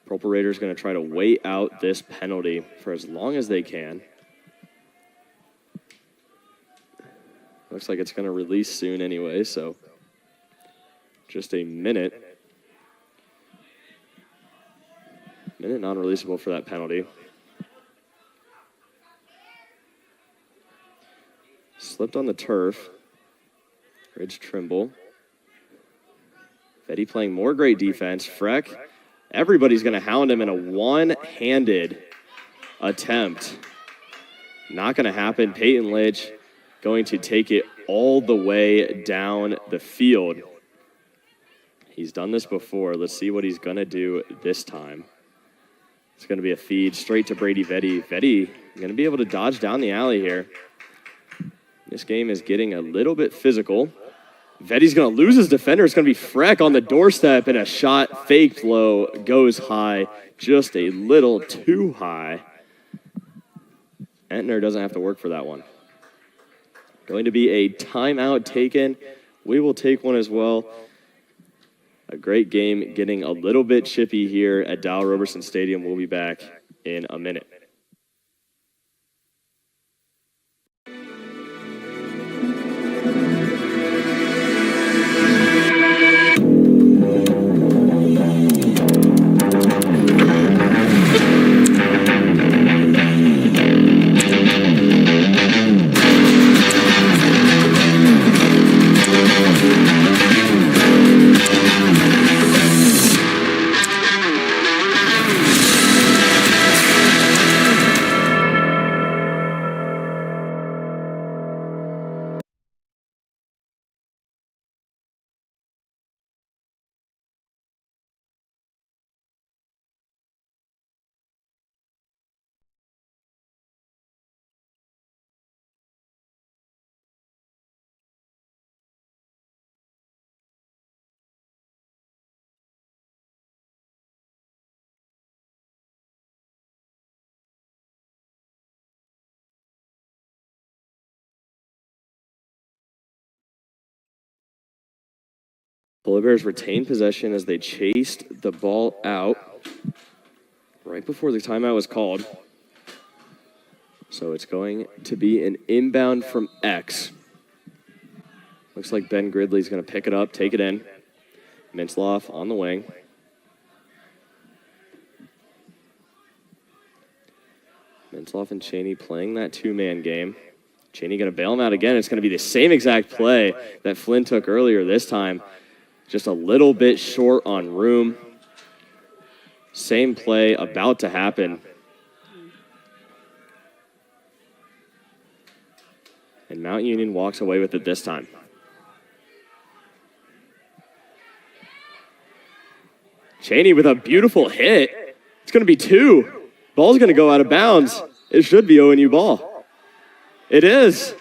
Purple Raiders going to try to wait out this penalty for as long as they can. Looks like it's going to release soon anyway, so just a minute. Minute non-releasable for that penalty. Slipped on the turf. Ridge Trimble. Vetty playing more great defense. Freck. Everybody's going to hound him in a one-handed attempt. Not going to happen. Peyton Litch going to take it all the way down the field. He's done this before. Let's see what he's going to do this time. It's going to be a feed straight to Brady Vetty. Vetty going to be able to dodge down the alley here. This game is getting a little bit physical. Vetty's going to lose his defender. It's going to be Freck on the doorstep, and a shot faked low goes high, just a little too high. Entner doesn't have to work for that one. Going to be a timeout taken. We will take one as well. A great game getting a little bit chippy here at Dow Roberson Stadium. We'll be back in a minute. Polar Bears retained possession as they chased the ball out right before the timeout was called. So it's going to be an inbound from X. Looks like Ben Gridley's going to pick it up, take it in. Mintzloff on the wing. Mintzloff and Cheney playing that two-man game. Cheney going to bail him out again. It's going to be the same exact play that Flynn took earlier this time. Just a little bit short on room. Same play about to happen. And Mount Union walks away with it this time. Cheney with a beautiful hit. It's going to be two. Ball's going to go out of bounds. It should be ONU ball. It is.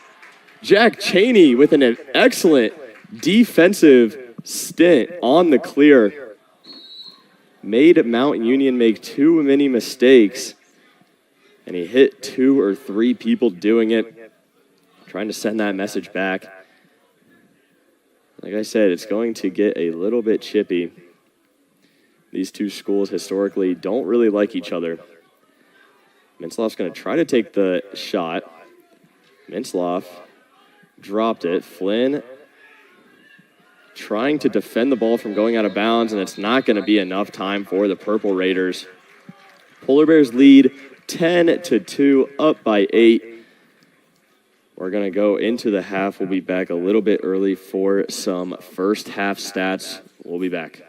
Jack Cheney with an excellent defensive stint on the clear. Made Mount Union make too many mistakes. And he hit 2 or 3 people doing it. Trying to send that message back. Like I said, it's going to get a little bit chippy. These two schools historically don't really like each other. Mintzloff's going to try to take the shot. Mintzloff dropped it. Flynn trying to defend the ball from going out of bounds, and it's not going to be enough time for the Purple Raiders. Polar Bears lead 10-2, up by 8. We're going to go into the half. We'll be back a little bit early for some first half stats. We'll be back.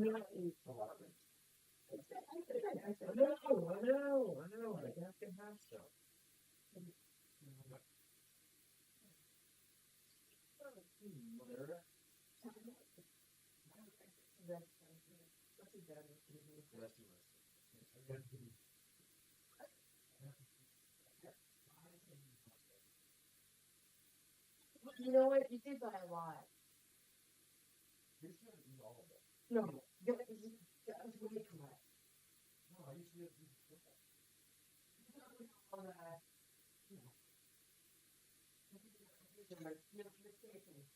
know. I have to have some. You know what? You did buy a lot. No, that was way too much. All that. You're mistaken.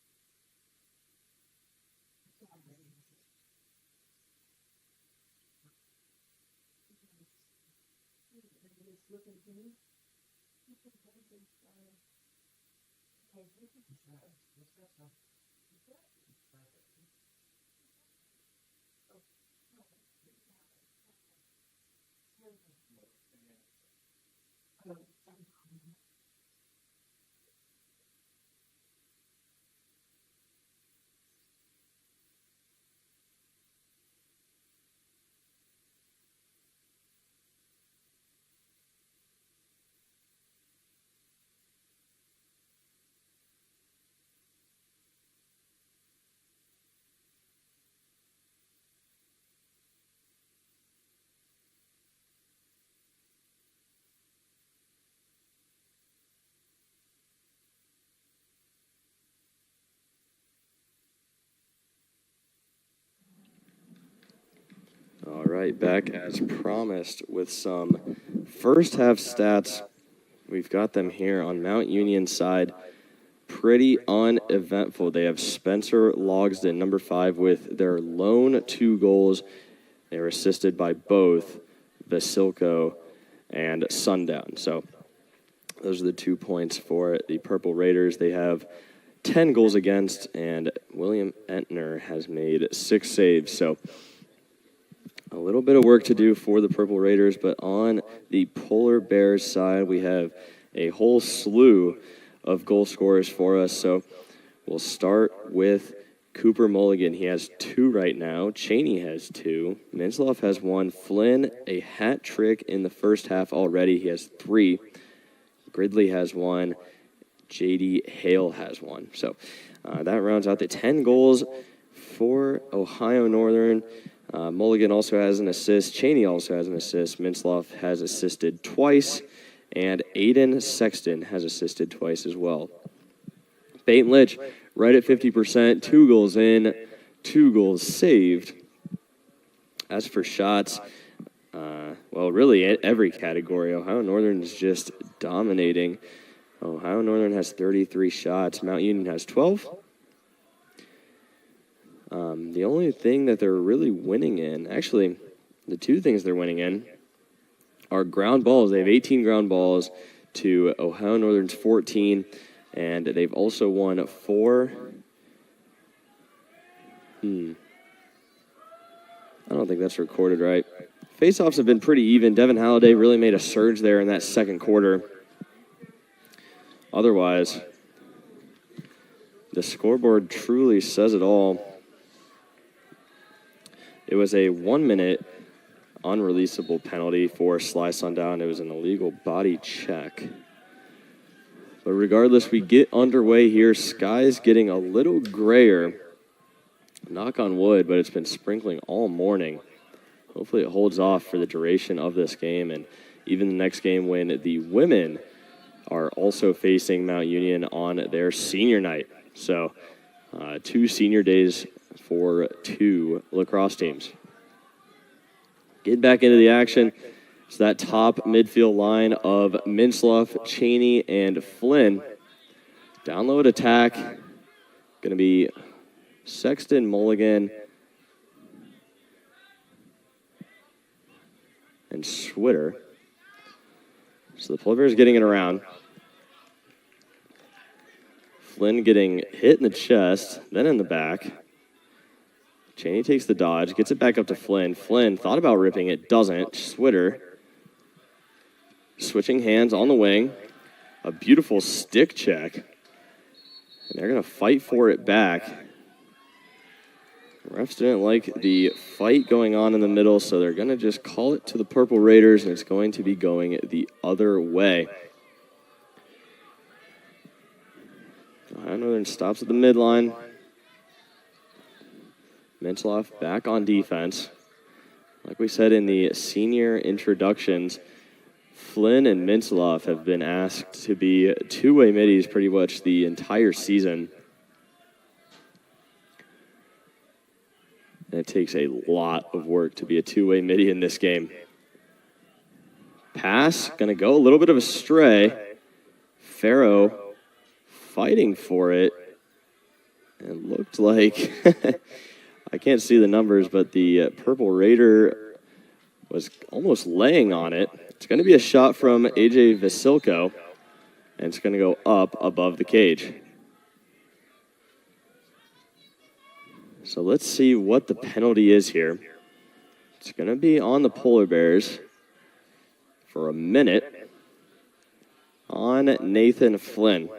All right, back as promised with some first half stats. We've got them here on Mount Union's side. Pretty uneventful. They have Spencer Logsdon, number 5, with their lone 2 goals. They were assisted by both Vasilko and Sundown. So those are the 2 points for the Purple Raiders. They have 10 goals against, and William Entner has made 6 saves. So a little bit of work to do for the Purple Raiders, but on the Polar Bears side, we have a whole slew of goal scorers for us. So we'll start with Cooper Mulligan. He has 2 right now. Cheney has 2. Minsloff has 1. Flynn, a hat trick in the first half already. He has 3. Gridley has 1. J.D. Hale has 1. So that rounds out the 10 goals for Ohio Northern. Mulligan also has an assist. Cheney also has an assist. Minsloff has assisted twice. And Aiden Sexton has assisted twice as well. Peyton Litch, right at 50%, 2 goals in, 2 goals saved. As for shots, well, really every category. Ohio Northern is just dominating. Ohio Northern has 33 shots. Mount Union has 12. The only thing that they're really winning in, actually, the 2 things they're winning in are ground balls. They have 18 ground balls to Ohio Northern's 14, and they've also won 4. I don't think that's recorded right. Faceoffs have been pretty even. Devin Halliday really made a surge there in that second quarter. Otherwise, the scoreboard truly says it all. It was a 1-minute unreleasable penalty for Sly Sundown. It was an illegal body check. But regardless, we get underway here. Sky's getting a little grayer. Knock on wood, but it's been sprinkling all morning. Hopefully it holds off for the duration of this game and even the next game when the women are also facing Mount Union on their senior night. So 2 senior days for 2 lacrosse teams. Getting back into the action. It's that top midfield line of Minsloff, Cheney, and Flynn. Download attack. Going to be Sexton, Mulligan, and Switter. So the Polar Bears getting it around. Flynn getting hit in the chest, then in the back. Cheney takes the dodge, gets it back up to Flynn. Flynn thought about ripping it, doesn't. Switter switching hands on the wing. A beautiful stick check. And they're going to fight for it back. Refs didn't like the fight going on in the middle, so they're going to just call it to the Purple Raiders, and it's going to be going the other way. Ohio Northern stops at the midline. Mintloff back on defense. Like we said in the senior introductions, Flynn and Mintloff have been asked to be two-way middies pretty much the entire season. And it takes a lot of work to be a two-way midi in this game. Pass, going to go a little bit of a stray. Farrow fighting for it. And looked like, I can't see the numbers, but the Purple Raider was almost laying on it. It's going to be a shot from A.J. Vasilko, and it's going to go up above the cage. So let's see what the penalty is here. It's going to be on the Polar Bears for a minute on Nathan Flynn.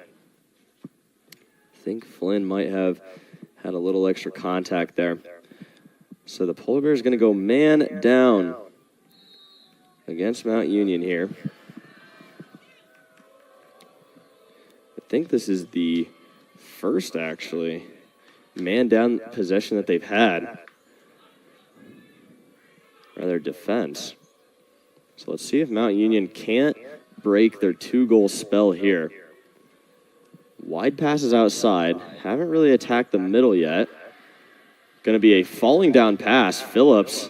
I think Flynn might have had a little extra contact there. So the Polar Bears are going to go man down against Mount Union here. I think this is the first, actually, man down possession that they've had. Rather, defense. So let's see if Mount Union can't break their two-goal spell here. Wide passes outside. Haven't really attacked the middle yet. Going to be a falling down pass. Phillips.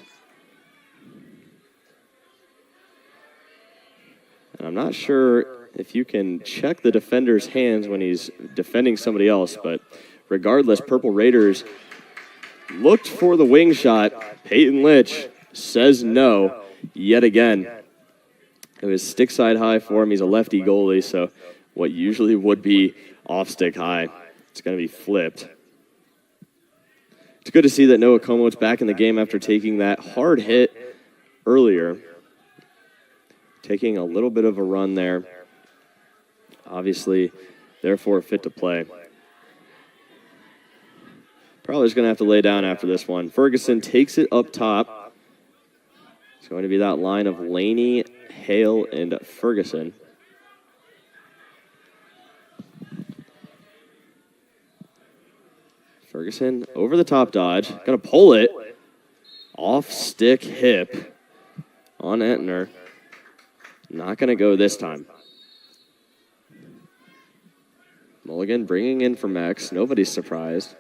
And I'm not sure if you can check the defender's hands when he's defending somebody else, but regardless, Purple Raiders looked for the wing shot. Peyton Litch says no yet again. It was stick side high for him. He's a lefty goalie, so what usually would be off stick high, it's going to be flipped. It's good to see that Noah Como's back in the game after taking that hard hit earlier. Taking a little bit of a run there. Obviously, therefore fit to play. Probably just going to have to lay down after this one. Ferguson takes it up top. It's going to be that line of Laney, Hale, and Ferguson. Ferguson over the top dodge. Going to pull it. Off stick hip on Entner. Not going to go this time. Mulligan bringing in from X. Nobody's surprised.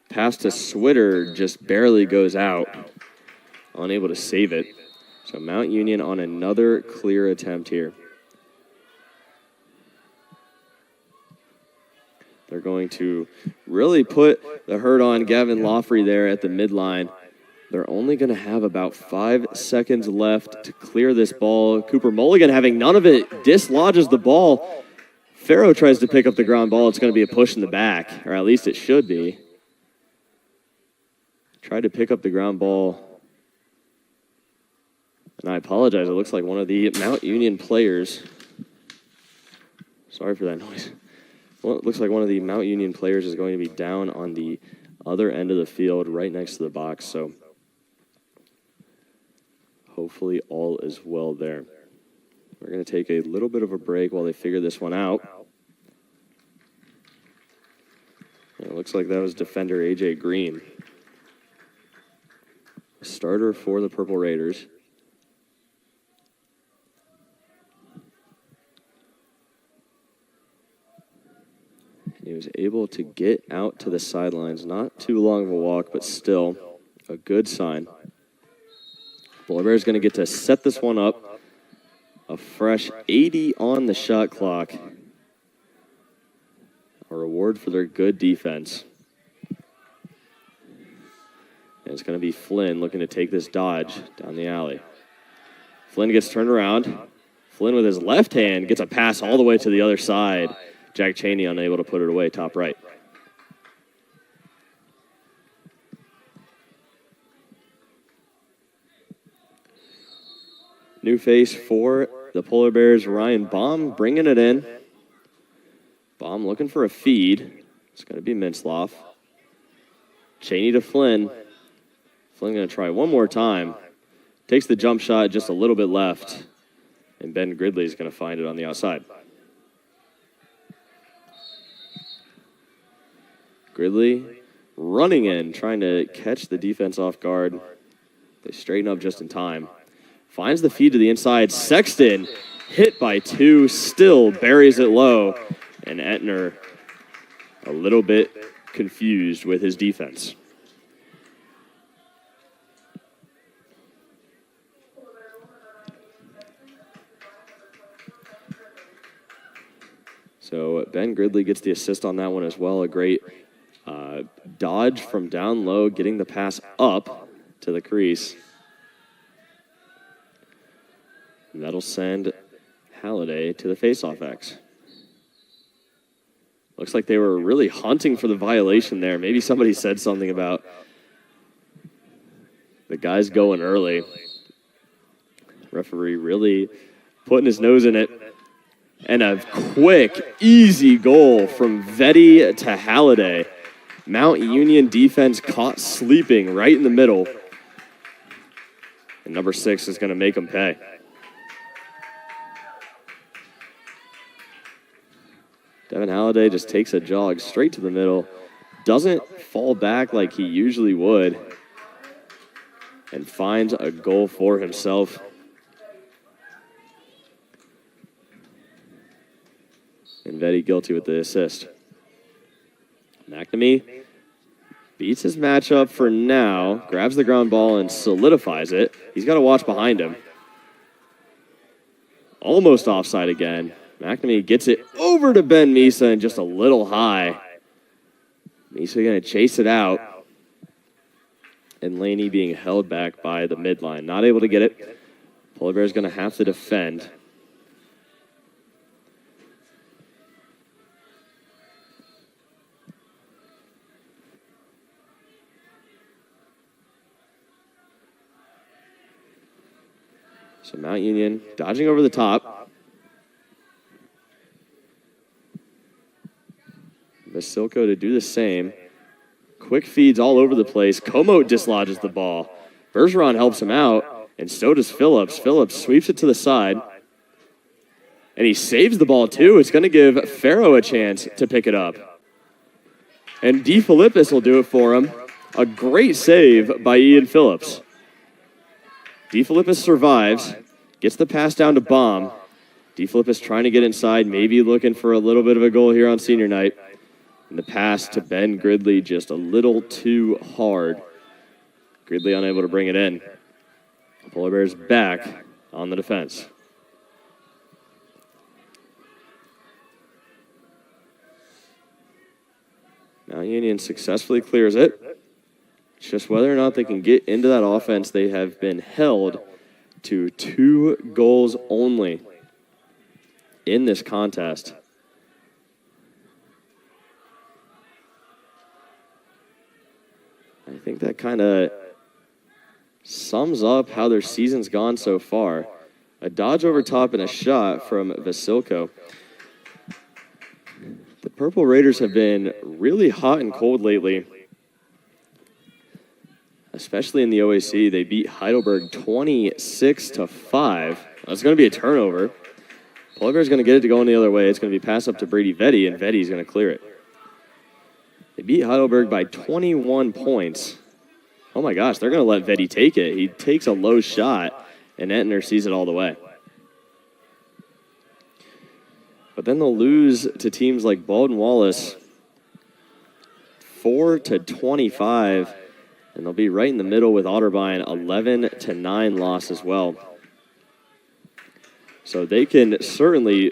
Pass to Switter just barely goes out. Unable to save it. So Mount Union on another clear attempt here. They're going to really put the hurt on Gavin Lawfrey there at the midline. They're only going to have about 5 seconds left to clear this ball. Cooper Mulligan having none of it, dislodges the ball. Farrow tries to pick up the ground ball. It's going to be a push in the back, or at least it should be. Tried to pick up the ground ball. And I apologize. It looks like one of the Mount Union players. Sorry for that noise. Well, it looks like one of the Mount Union players is going to be down on the other end of the field right next to the box. So hopefully all is well there. We're going to take a little bit of a break while they figure this one out. And it looks like that was defender A.J. Green. Starter for the Purple Raiders. He was able to get out to the sidelines. Not too long of a walk, but still a good sign. Polar Bears going to get to set this one up. A fresh 80 on the shot clock. A reward for their good defense. And it's going to be Flynn looking to take this dodge down the alley. Flynn gets turned around. Flynn with his left hand gets a pass all the way to the other side. Jack Cheney unable to put it away, top right. New face for the Polar Bears, Ryan Baum bringing it in. Baum looking for a feed. It's going to be Mintzloff. Cheney to Flynn. Flynn going to try one more time. Takes the jump shot, just a little bit left. And Ben Gridley's going to find it on the outside. Gridley running in, trying to catch the defense off guard. They straighten up just in time. Finds the feed to the inside. Sexton hit by two, still buries it low. And Etner a little bit confused with his defense. So Ben Gridley gets the assist on that one as well. A great dodge from down low, getting the pass up to the crease. And that'll send Halliday to the faceoff X. Looks like they were really hunting for the violation there. Maybe somebody said something about the guys going early. Referee really putting his nose in it. And a quick, easy goal from Vetty to Halliday. Mount Union defense caught sleeping right in the middle. And number 6 is going to make them pay. Devin Halliday just takes a jog straight to the middle. Doesn't fall back like he usually would. And finds a goal for himself. And Vetty guilty with the assist. McNamee beats his matchup for now, grabs the ground ball and solidifies it. He's got to watch behind him. Almost offside again. McNamee gets it over to Ben Misa and just a little high. Misa going to chase it out. And Laney being held back by the midline. Not able to get it. Polar Bear's going to have to defend. So Mount Union dodging over the top. Vasilko to do the same. Quick feeds all over the place. Como dislodges the ball. Bergeron helps him out, and so does Phillips. Phillips sweeps it to the side, and he saves the ball too. It's going to give Farrow a chance to pick it up. And DeFilippis will do it for him. A great save by Ian Phillips. DeFilippis survives, gets the pass down to Baum. DeFilippis trying to get inside, maybe looking for a little bit of a goal here on senior night. And the pass to Ben Gridley just a little too hard. Gridley unable to bring it in. Polar Bears back on the defense. Mount Union successfully clears it. It's just whether or not they can get into that offense. They have been held to 2 goals only in this contest. I think that kind of sums up how their season's gone so far. A dodge over top and a shot from Vasilko. The Purple Raiders have been really hot and cold lately, especially in the OAC. They beat Heidelberg 26-5. That's going to be a turnover. Polar Bear's going to get it to go in the other way. It's going to be passed up to Brady Vetty, and Vetty's going to clear it. They beat Heidelberg by 21 points. Oh my gosh, they're going to let Vetty take it. He takes a low shot, and Entner sees it all the way. But then they'll lose to teams like Baldwin Wallace 4-25, and they'll be right in the middle with Otterbein 11-9 loss as well. So they can certainly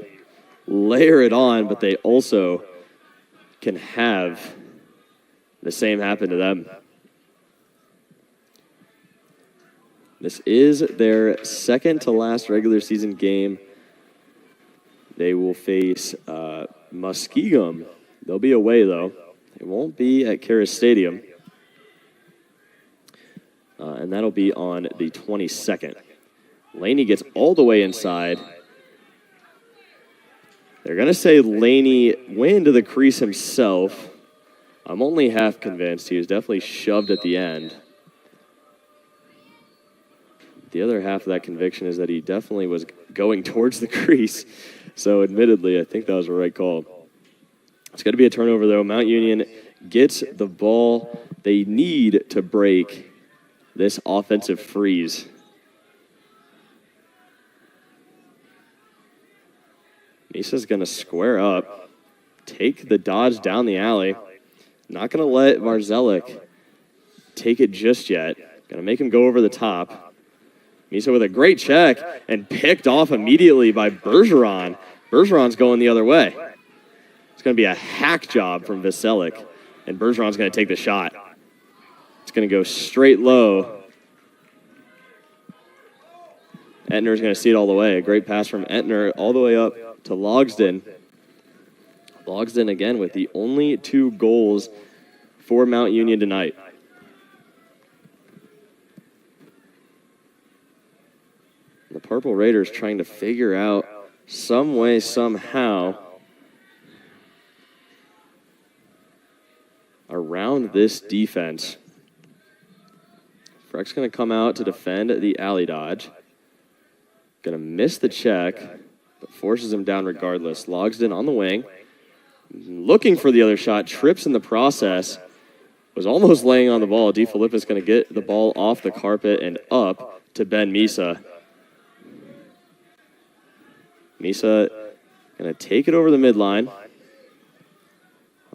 layer it on, but they also can have the same happen to them. This is their second to last regular season game. They will face Muskegum. They'll be away, though. It won't be at Karis Stadium. And that'll be on the 22nd. Laney gets all the way inside. They're going to say Laney went into the crease himself. I'm only half convinced. He was definitely shoved at the end. The other half of that conviction is that he definitely was going towards the crease. So admittedly, I think that was the right call. It's going to be a turnover, though. Mount Union gets the ball. They need to break this offensive freeze. Misa's going to square up, take the dodge down the alley. Not going to let Marzellik take it just yet. Going to make him go over the top. Misa with a great check and picked off immediately by Bergeron. Bergeron's going the other way. It's going to be a hack job from Veselak, and Bergeron's going to take the shot. It's going to go straight low. Entner's going to see it all the way. A great pass from Entner all the way up to Logsden. Logsden again with the only 2 goals for Mount Union tonight. The Purple Raiders trying to figure out some way, somehow, around this defense. Freck's going to come out to defend the alley dodge. Going to miss the check, but forces him down regardless. Logsden on the wing. Looking for the other shot, trips in the process. Was almost laying on the ball. DeFilippis going to get the ball off the carpet and up to Ben Misa. Misa going to take it over the midline.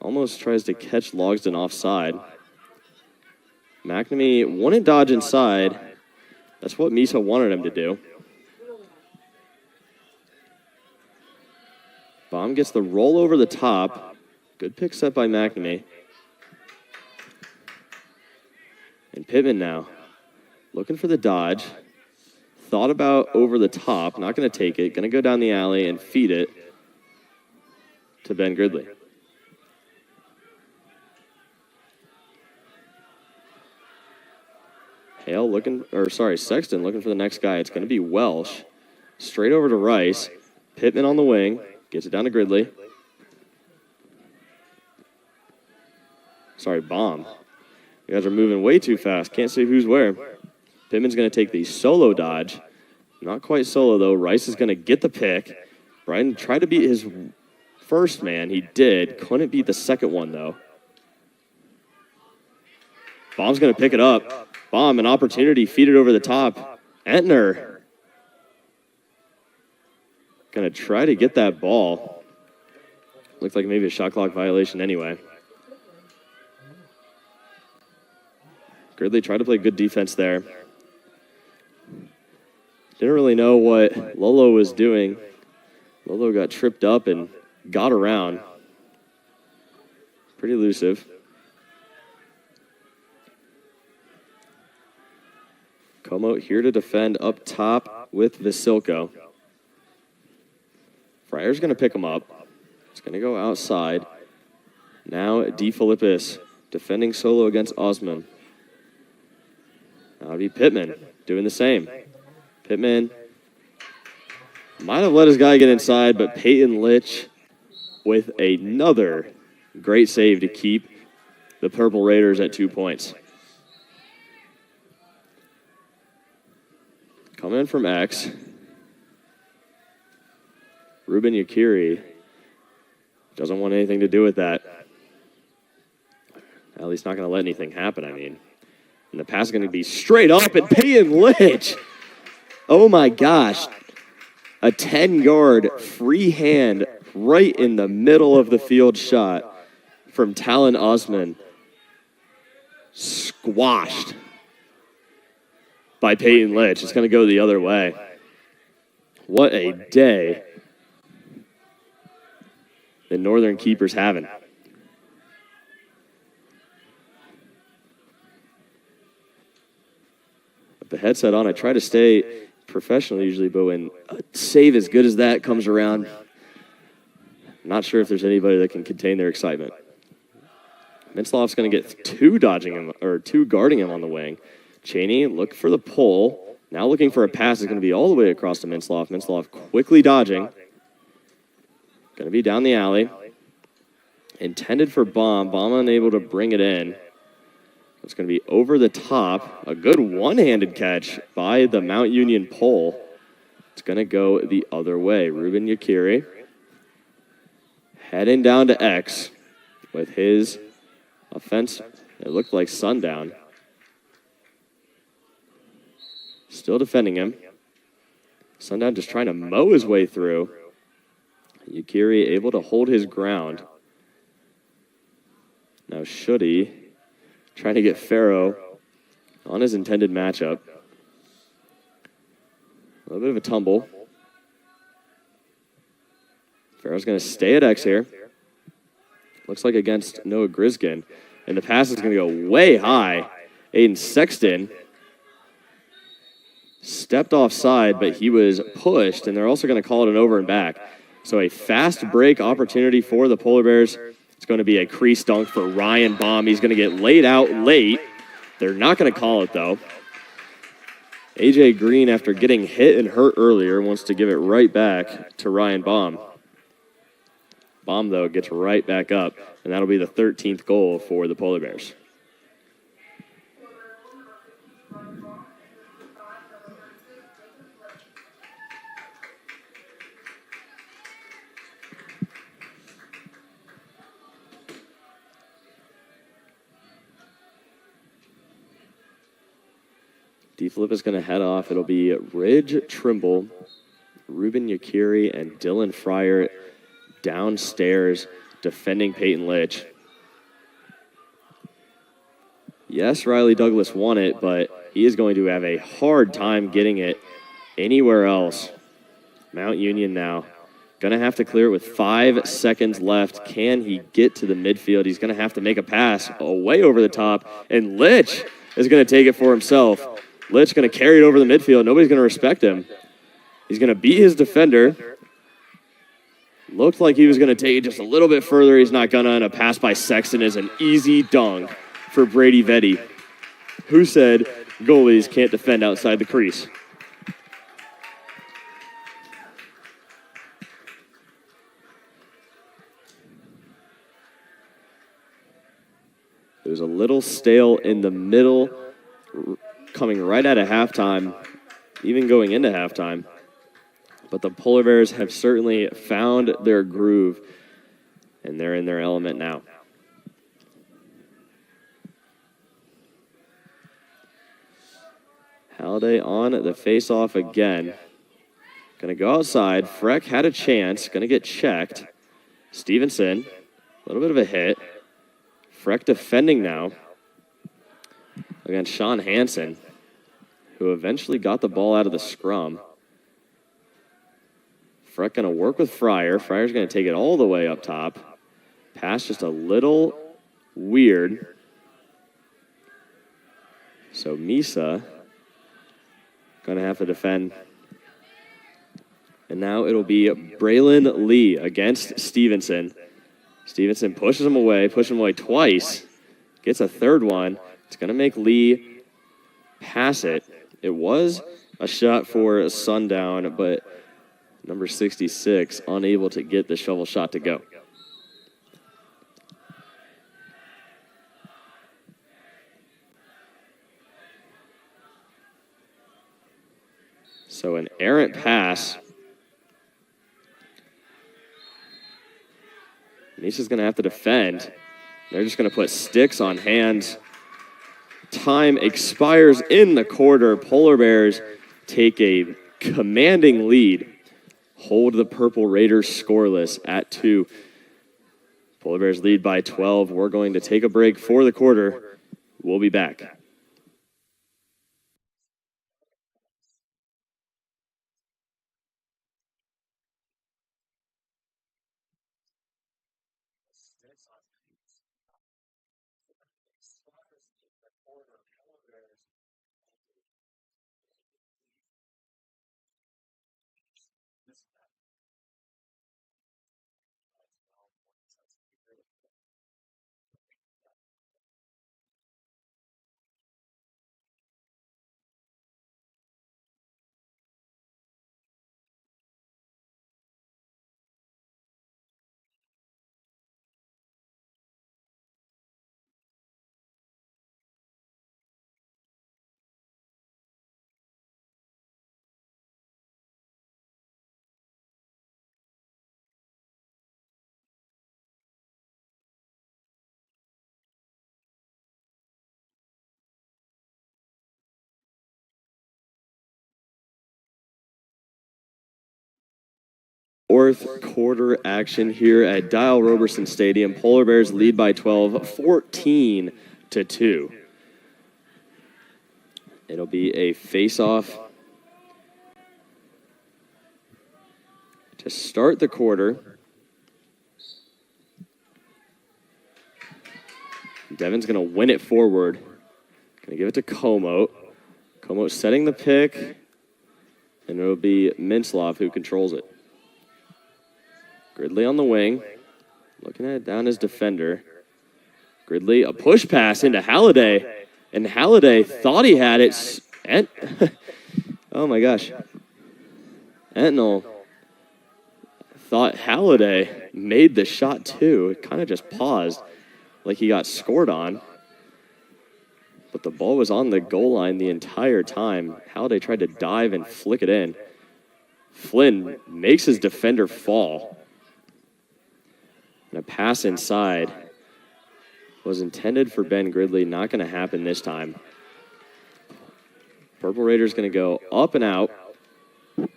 Almost tries to catch Logsden offside. McNamee wouldn't dodge inside. That's what Misa wanted him to do. Baum gets the roll over the top. Good pick set by McNamee. And Pittman now looking for the dodge. Thought about over the top. Not going to take it. Going to go down the alley and feed it to Ben Gridley. Sexton looking for the next guy. It's going to be Welsh. Straight over to Rice. Pittman on the wing. Gets it down to Gridley. Baum. You guys are moving way too fast. Can't see who's where. Pittman's going to take the solo dodge. Not quite solo, though. Rice is going to get the pick. Bryden tried to beat his first man. He did. Couldn't beat the second one, though. Baum's going to pick it up. Baum, an opportunity. Feed it over the top. Entner. Going to try to get that ball. Looks like maybe a shot clock violation anyway. Gridley tried to play good defense there. Didn't really know what Lolo was doing. Lolo got tripped up and got around. Pretty elusive. Como here to defend up top with Vasilko. Fryer's going to pick him up. It's going to go outside. Now DeFilippis defending solo against Osman. That'll be Pittman doing the same. Pittman might have let his guy get inside, but Peyton Litch with another great save to keep the Purple Raiders at 2 points. Coming in from X. Ruben Yakiri doesn't want anything to do with that. At least not going to let anything happen, I mean. And the pass is going to be straight up, and Peyton Litch. Oh, my gosh. A 10-yard free hand right in the middle of the field shot from Talon Osman. Squashed by Peyton Litch. It's going to go the other way. What a day the Northern keeper's having. With the headset on, I try to stay professional usually, but when a save as good as that comes around, I'm not sure if there's anybody that can contain their excitement. Minsloff's going to get two guarding him on the wing. Cheney, look for the pull. Now looking for a pass is going to be all the way across to Minsloff. Minsloff quickly dodging. Going to be down the alley. Intended for Baum. Baum unable to bring it in. It's going to be over the top. A good one-handed catch by the Mount Union pole. It's going to go the other way. Ruben Yakiri heading down to X with his offense. It looked like Sundown. Still defending him. Sundown just trying to mow his way through. Yakiri able to hold his ground. Now Shuddy trying to get Farrow on his intended matchup. A little bit of a tumble. Farrow's going to stay at X here. Looks like against Noah Griskin. And the pass is going to go way high. Aiden Sexton stepped offside, but he was pushed, and they're also going to call it an over and back. So a fast break opportunity for the Polar Bears. It's going to be a crease dunk for Ryan Baum. He's going to get laid out late. They're not going to call it, though. A.J. Green, after getting hit and hurt earlier, wants to give it right back to Ryan Baum. Baum, though, gets right back up, and that'll be the 13th goal for the Polar Bears. D-Flip is going to head off. It'll be Ridge Trimble, Ruben Yakiri, and Dylan Fryer downstairs defending Peyton Litch. Yes, Riley Douglas won it, but he is going to have a hard time getting it anywhere else. Mount Union now. Going to have to clear it with 5 seconds left. Can he get to the midfield? He's going to have to make a pass way over the top, and Litch is going to take it for himself. Litch going to carry it over the midfield. Nobody's going to respect him. He's going to beat his defender. Looked like he was going to take it just a little bit further. He's not going to. And a pass by Sexton is an easy dunk for Brady Vetty, who said goalies can't defend outside the crease. It was a little stale in the middle, coming right out of halftime, even going into halftime. But the Polar Bears have certainly found their groove, and they're in their element now. Halliday on the face-off again. Going to go outside. Freck had a chance. Going to get checked. Stevenson, a little bit of a hit. Freck defending now against Sean Hansen, who eventually got the ball out of the scrum. Freck going to work with Fryer. Fryer's going to take it all the way up top. Pass just a little weird. So Misa going to have to defend. And now it'll be Braylon Lee against Stevenson. Stevenson pushes him away twice. Gets a third one. It's going to make Lee pass it. It was a shot for Sundown, but number 66 unable to get the shovel shot to go. So an errant pass. Nisha's going to have to defend. They're just going to put sticks on hands. Time expires in the quarter. Polar Bears take a commanding lead. Hold the Purple Raiders scoreless at 2. Polar Bears lead by 12. We're going to take a break for the quarter. We'll be back. Fourth quarter action here at Dial Roberson Stadium. Polar Bears lead by 12, 14-2. It'll be a face-off to start the quarter. Devin's going to win it forward. Going to give it to Como. Como setting the pick, and it'll be Mintzloff who controls it. Gridley on the wing, looking at it down his defender. Gridley, a push pass into Halliday, and Halliday thought he had it. Oh my gosh. Entnell thought Halliday made the shot too. It kind of just paused like he got scored on. But the ball was on the goal line the entire time. Halliday tried to dive and flick it in. Flynn makes his defender fall. And a pass inside was intended for Ben Gridley. Not going to happen this time. Purple Raiders going to go up and out. Going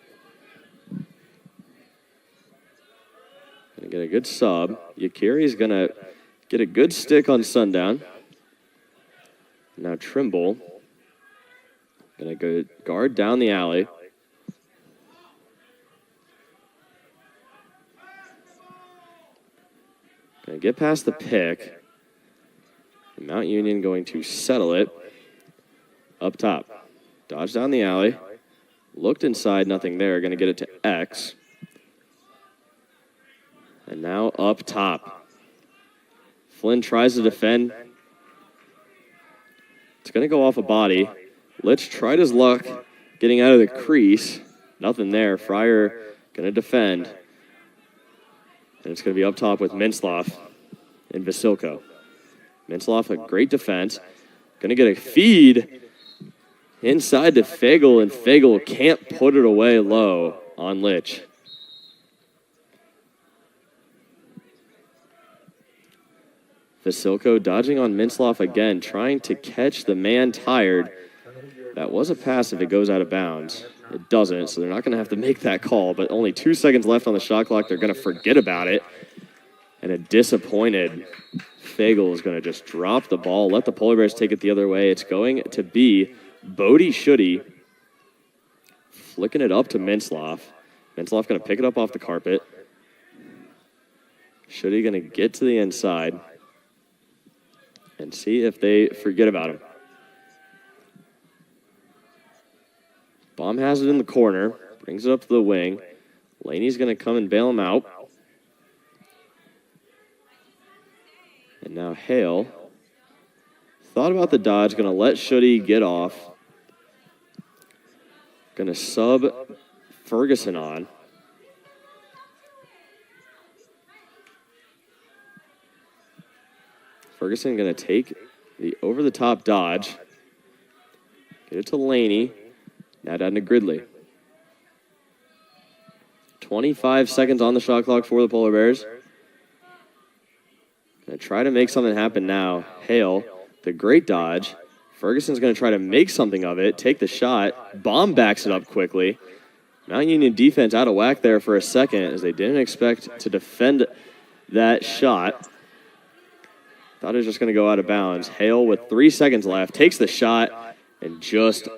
to get a good sub. Yakiri's going to get a good stick on Sundown. Now Trimble going to go guard down the alley. Going to get past the pick. Mount Union going to settle it up top. Dodge down the alley. Looked inside, nothing there. Going to get it to X. And now up top. Flynn tries to defend. It's going to go off a body. Litch tried his luck getting out of the crease. Nothing there. Fryer going to defend. And it's going to be up top with Mintzloff and Vasilko. Mintzloff, a great defense. Going to get a feed inside to Fagel, and Fagel can't put it away low on Litch. Vasilko dodging on Mintzloff again, trying to catch the man tired. That was a pass if it goes out of bounds. It doesn't, so they're not going to have to make that call, but only 2 seconds left on the shot clock. They're going to forget about it. And a disappointed Fagel is going to just drop the ball, let the Polar Bears take it the other way. It's going to be Bodie Schutte flicking it up to Mintzloff. Mintzloff going to pick it up off the carpet. Schutte going to get to the inside and see if they forget about him. Baum has it in the corner, brings it up to the wing. Laney's going to come and bail him out. And now Hale thought about the dodge, going to let Schutte get off. Going to sub Ferguson on. Ferguson going to take the over-the-top dodge. Get it to Laney. Now down to Gridley. 25 seconds on the shot clock for the Polar Bears. Going to try to make something happen now. Hale, the great dodge. Ferguson's going to try to make something of it, take the shot. Baum backs it up quickly. Mount Union defense out of whack there for a second as they didn't expect to defend that shot. Thought it was just going to go out of bounds. Hale with 3 seconds left takes the shot and just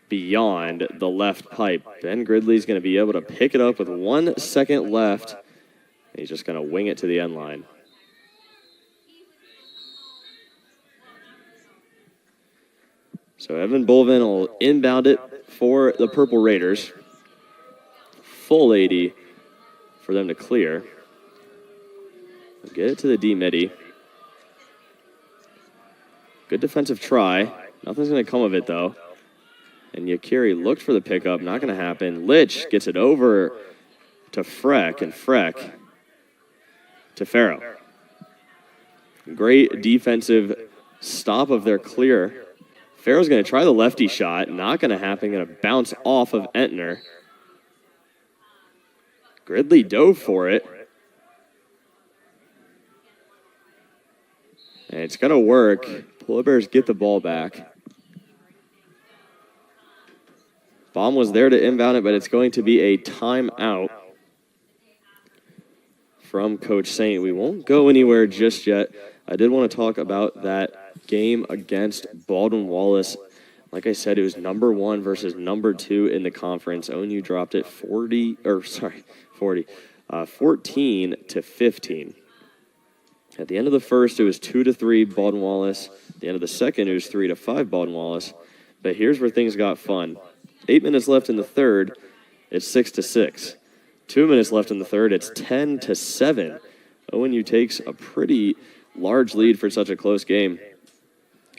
beyond the left pipe. Ben Gridley's going to be able to pick it up with 1 second left. And he's just going to wing it to the end line. So Evan Bolvin will inbound it for the Purple Raiders. Full 80 for them to clear. Get it to the D-Midi. Good defensive try. Nothing's going to come of it, though. And Yakiri looked for the pickup. Not going to happen. Litch gets it over to Freck, and Freck to Farrow. Great defensive stop of their clear. Farrow's going to try the lefty shot. Not going to happen. Going to bounce off of Entner. Gridley dove for it. And it's going to work. Polar Bears get the ball back. Baum was there to inbound it, but it's going to be a timeout. from Coach Saint. We won't go anywhere just yet. I did want to talk about that game against Baldwin-Wallace. Like I said, it was number 1 versus number 2 in the conference. ONU dropped it 14 to 15. At the end of the first, it was 2-3 Baldwin-Wallace. At the end of the second, it was 3-5 Baldwin-Wallace. But here's where things got fun. 8 minutes left in the third, it's 6-6. 2 minutes left in the third, it's 10-7. ONU takes a pretty large lead for such a close game.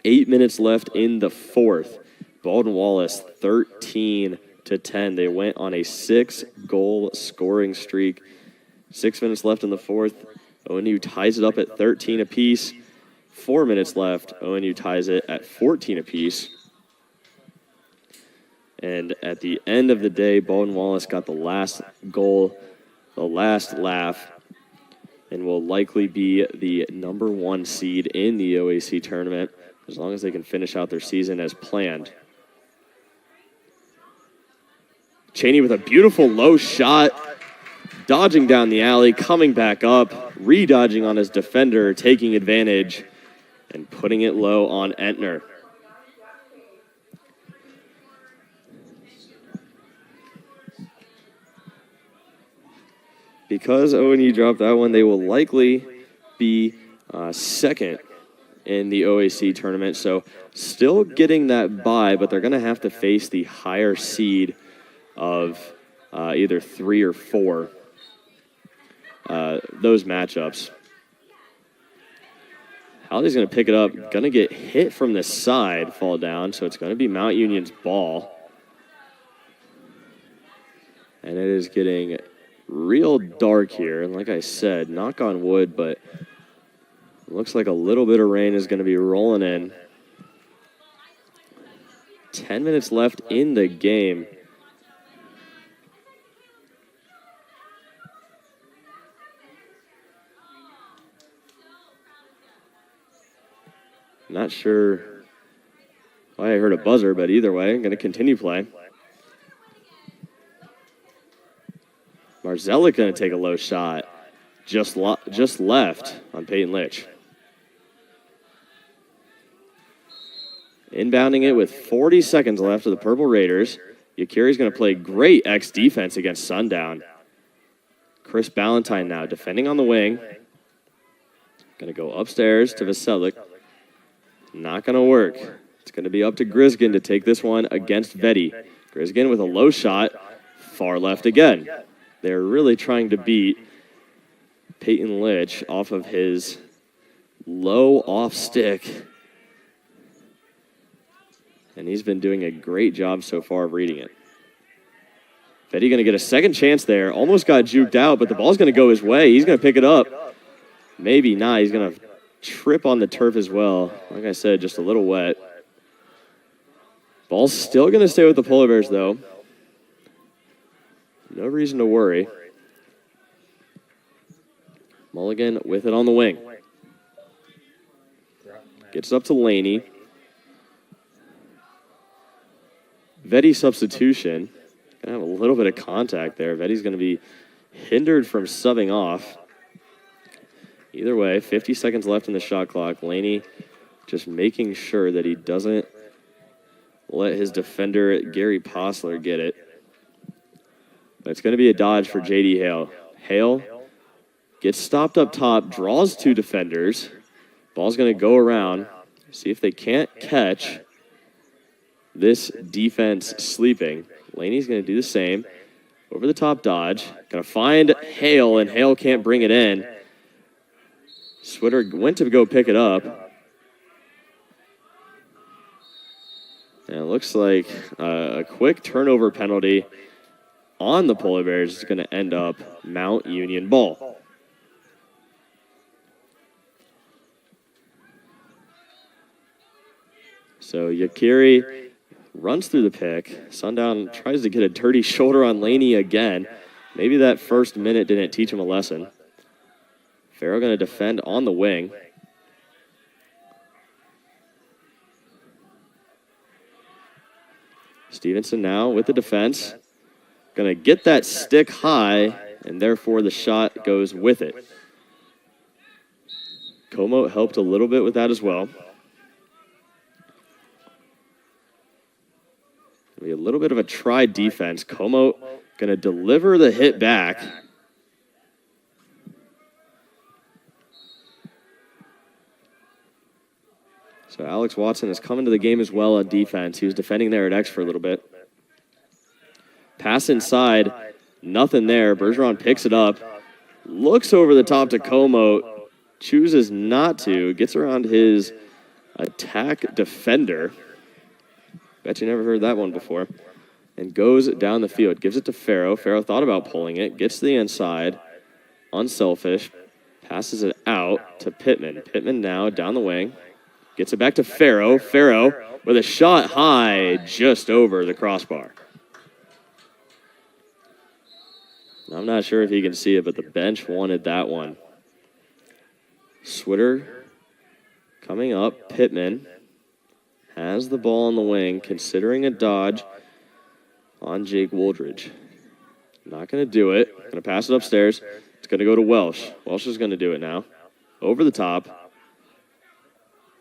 8 minutes left in the fourth. Baldwin-Wallace 13-10. They went on a 6-goal scoring streak. 6 minutes left in the fourth. ONU ties it up at 13 apiece. 4 minutes left. ONU ties it at 14 apiece. And at the end of the day, Baldwin-Wallace got the last goal, the last laugh, and will likely be the number 1 seed in the OAC tournament as long as they can finish out their season as planned. Cheney with a beautiful low shot, dodging down the alley, coming back up, re-dodging on his defender, taking advantage, and putting it low on Entner. Because ONU dropped that one, they will likely be second in the OAC tournament. So still getting that bye, but they're going to have to face the higher seed of either 3 or 4, those matchups. Halliday's going to pick it up, going to get hit from the side, fall down, so it's going to be Mount Union's ball. And it is getting real dark here, and like I said, knock on wood, but it looks like a little bit of rain is going to be rolling in. 10 minutes left in the game. Not sure why I heard a buzzer, but either way, I'm going to continue play. Marzellik going to take a low shot. Just left on Peyton Litch. Inbounding it with 40 seconds left to the Purple Raiders. Yakiri's going to play great X defense against Sundown. Chris Ballantyne now defending on the wing. Going to go upstairs to Veselik. Not going to work. It's going to be up to Griskin to take this one against Vetty. Griskin with a low shot. Far left again. They're really trying to beat Peyton Litch off of his low off stick. And he's been doing a great job so far of reading it. Vetty going to get a second chance there. Almost got juked out, but the ball's going to go his way. He's going to pick it up. Maybe not. He's going to trip on the turf as well. Like I said, just a little wet. Ball's still going to stay with the Polar Bears, though. No reason to worry. Mulligan with it on the wing. Gets up to Laney. Vetty substitution. Gonna have a little bit of contact there. Vetty's going to be hindered from subbing off. Either way, 50 seconds left in the shot clock. Laney just making sure that he doesn't let his defender, Gary Posler, get it. But it's going to be a dodge for J.D. Hale. Hale gets stopped up top, draws 2 defenders. Ball's going to go around. See if they can't catch this defense sleeping. Laney's going to do the same. Over the top dodge. Going to find Hale, and Hale can't bring it in. Switter went to go pick it up. And it looks like a quick turnover penalty on the Polar Bears is going to end up Mount Union ball. So Yakiri runs through the pick. Sundown tries to get a dirty shoulder on Laney again. Maybe that first minute didn't teach him a lesson. Farrell going to defend on the wing. Stevenson now with the defense. Going to get that stick high, and therefore the shot goes with it. Como helped a little bit with that as well. Be a little bit of a try defense. Como going to deliver the hit back. So Alex Watson has come into the game as well on defense. He was defending there at X for a little bit. Pass inside, nothing there. Bergeron picks it up, looks over the top to Como, chooses not to, gets around his attack defender. Bet you never heard that one before. And goes down the field, gives it to Farrow. Farrow thought about pulling it, gets to the inside, unselfish, passes it out to Pittman. Pittman now down the wing. Gets it back to Farrow. Farrow with a shot high just over the crossbar. I'm not sure if he can see it, but the bench wanted that one. Switter coming up. Pittman has the ball on the wing, considering a dodge on Jake Wooldridge. Not going to do it. Going to pass it upstairs. It's going to go to Welsh. Welsh is going to do it now. Over the top.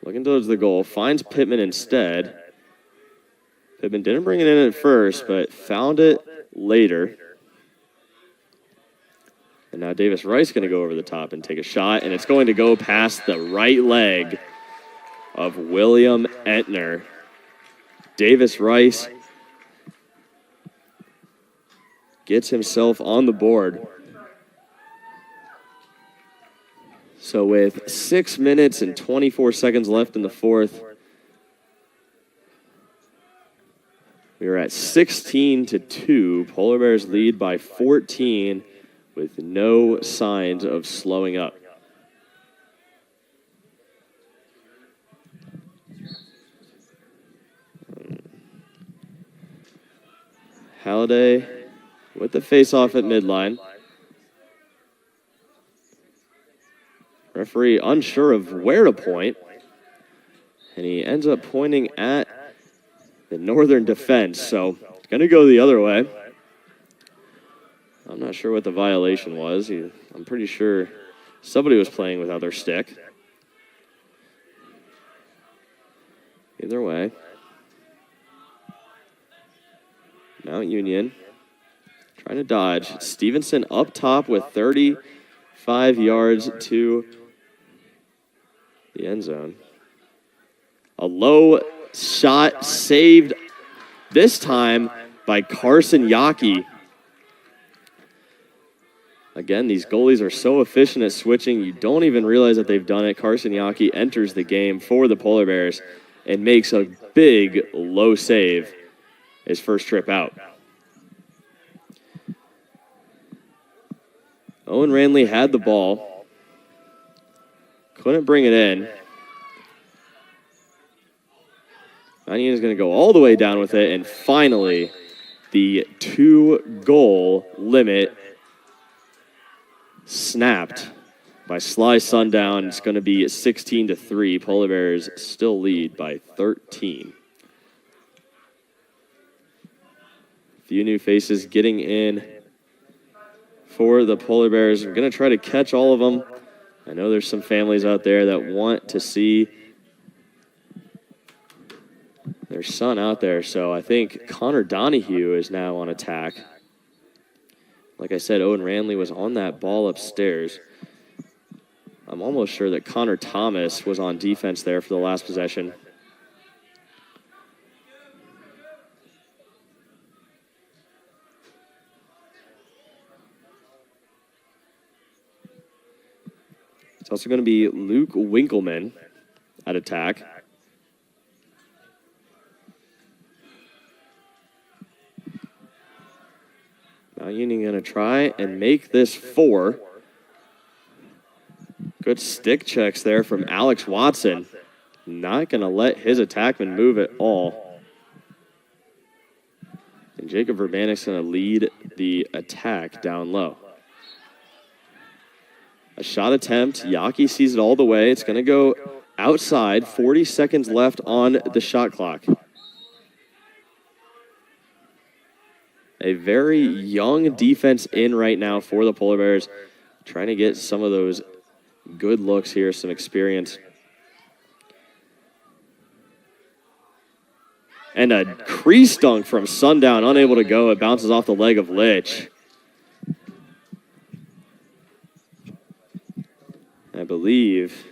Looking towards the goal, finds Pittman instead. Pittman didn't bring it in at first, but found it later. And now Davis Rice going to go over the top and take a shot, and it's going to go past the right leg of William Entner. Davis Rice gets himself on the board. So with 6 minutes and 24 seconds left in the fourth, we are at 16-2. Polar Bears lead by 14 with no signs of slowing up. Halliday with the face-off at midline. Referee unsure of where to point, and he ends up pointing at the northern defense, so it's going to go the other way. I'm not sure what the violation was. I'm pretty sure somebody was playing without their stick. Either way. Mount Union trying to dodge. Stevenson up top with 35 yards to the end zone. A low shot saved this time by Carson Yockey. Again, these goalies are so efficient at switching, you don't even realize that they've done it. Carson Yockey enters the game for the Polar Bears and makes a big low save his first trip out. Owen Ranley had the ball. Couldn't bring it in. Onion is going to go all the way down with it, and finally, the 2-goal limit snapped by Sly Sundown. It's going to be 16-3. Polar Bears still lead by 13. A few new faces getting in for the Polar Bears. I'm going to try to catch all of them. I know there's some families out there that want to see their son out there. So I think Connor Donahue is now on attack. Like I said, Owen Ranley was on that ball upstairs. I'm almost sure that Connor Thomas was on defense there for the last possession. It's also going to be Luke Winkleman at attack. Mount Union going to try and make this 4. Good stick checks there from Alex Watson. Not going to let his attackman move at all. And Jacob Verbanik's going to lead the attack down low. A shot attempt. Yockey sees it all the way. It's going to go outside. 40 seconds left on the shot clock. A very young defense in right now for the Polar Bears, trying to get some of those good looks here, some experience. And a crease dunk from Sundown, unable to go. It bounces off the leg of Litch. I believe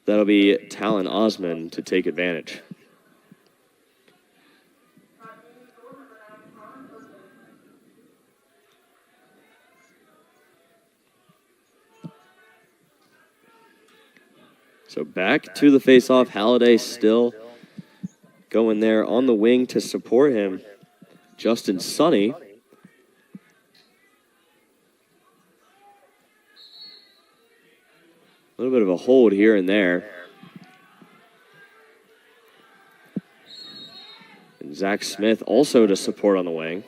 that'll be Talon Osman to take advantage. So back to the face-off. Halliday still going there on the wing to support him. Justin Sonny. A little bit of a hold here and there. And Zach Smith also to support on the wing.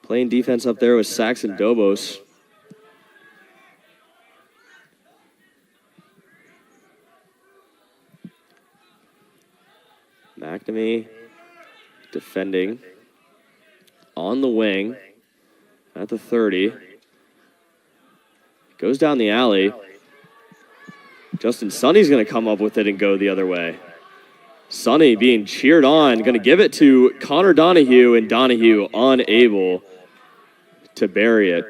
Playing defense up there with Saxon Dobos. McNamee defending on the wing at the 30. Goes down the alley. Justin Sonny's going to come up with it and go the other way. Sonny being cheered on, going to give it to Connor Donahue, and Donahue unable to bury it.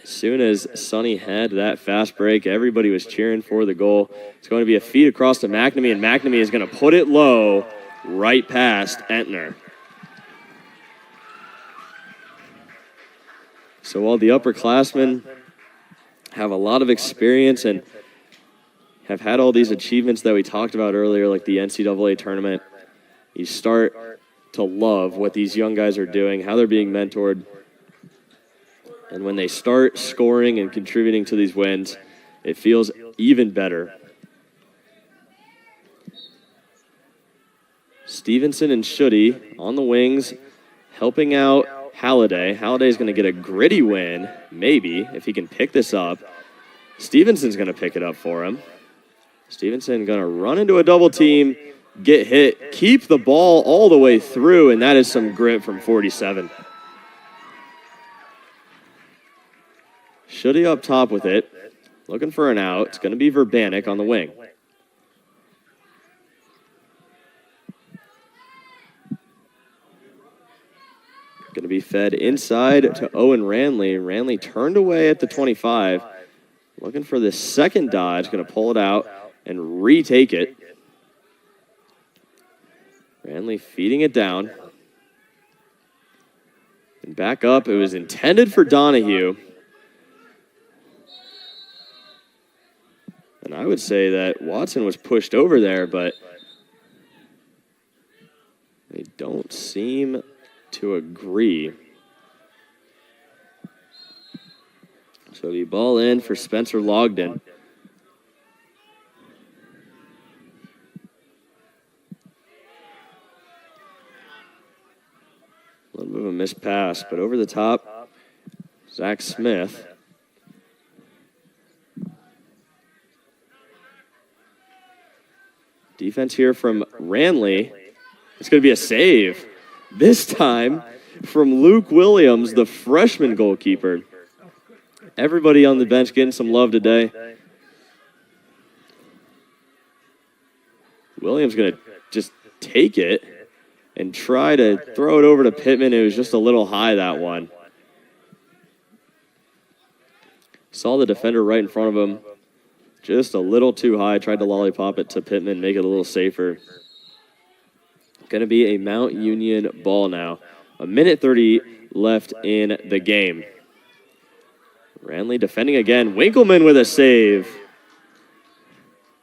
As soon as Sonny had that fast break, everybody was cheering for the goal. It's going to be a feed across to McNamee, and McNamee is going to put it low right past Entner. So while the upperclassmen have a lot of experience and have had all these achievements that we talked about earlier, like the NCAA tournament, you start to love what these young guys are doing, how they're being mentored. And when they start scoring and contributing to these wins, it feels even better. Stevenson and Schutte on the wings, helping out Halliday. Halliday's going to get a gritty win, maybe, if he can pick this up. Stevenson's going to pick it up for him. Stevenson going to run into a double team, get hit, keep the ball all the way through, and that is some grit from 47. Schutte up top with it, looking for an out. It's going to be Verbanik on the wing. Going to be fed inside to Owen Ranley. Ranley turned away at the 25. Looking for the second dodge. Going to pull it out and retake it. Ranley feeding it down. And back up. It was intended for Donahue. And I would say that Watson was pushed over there, but they don't seem to agree. So the ball in for Spencer Logden. A little bit of a missed pass, but over the top, Zach Smith. Defense here from Ranley. It's going to be a save. This time from Luke Williams, the freshman goalkeeper. Everybody on the bench getting some love today. Williams going to just take it and try to throw it over to Pittman. It was just a little high, that one. Saw the defender right in front of him. Just a little too high. Tried to lollipop it to Pittman, make it a little safer. Going to be a Mount Union ball now. 1:30 left in the game. Ranley defending again. Winkleman with a save.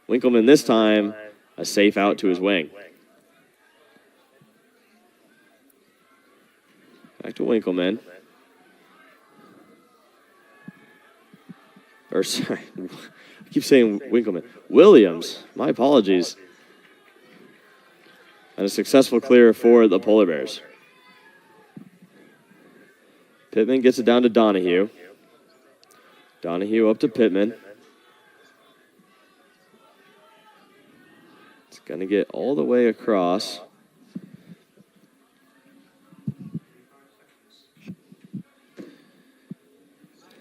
Winkleman this time, a safe out to his wing. Back to Winkleman. Or sorry, I keep saying Winkleman. Williams, my apologies. And a successful clear for the Polar Bears. Pittman gets it down to Donahue. Donahue up to Pittman. It's Going to get all the way across.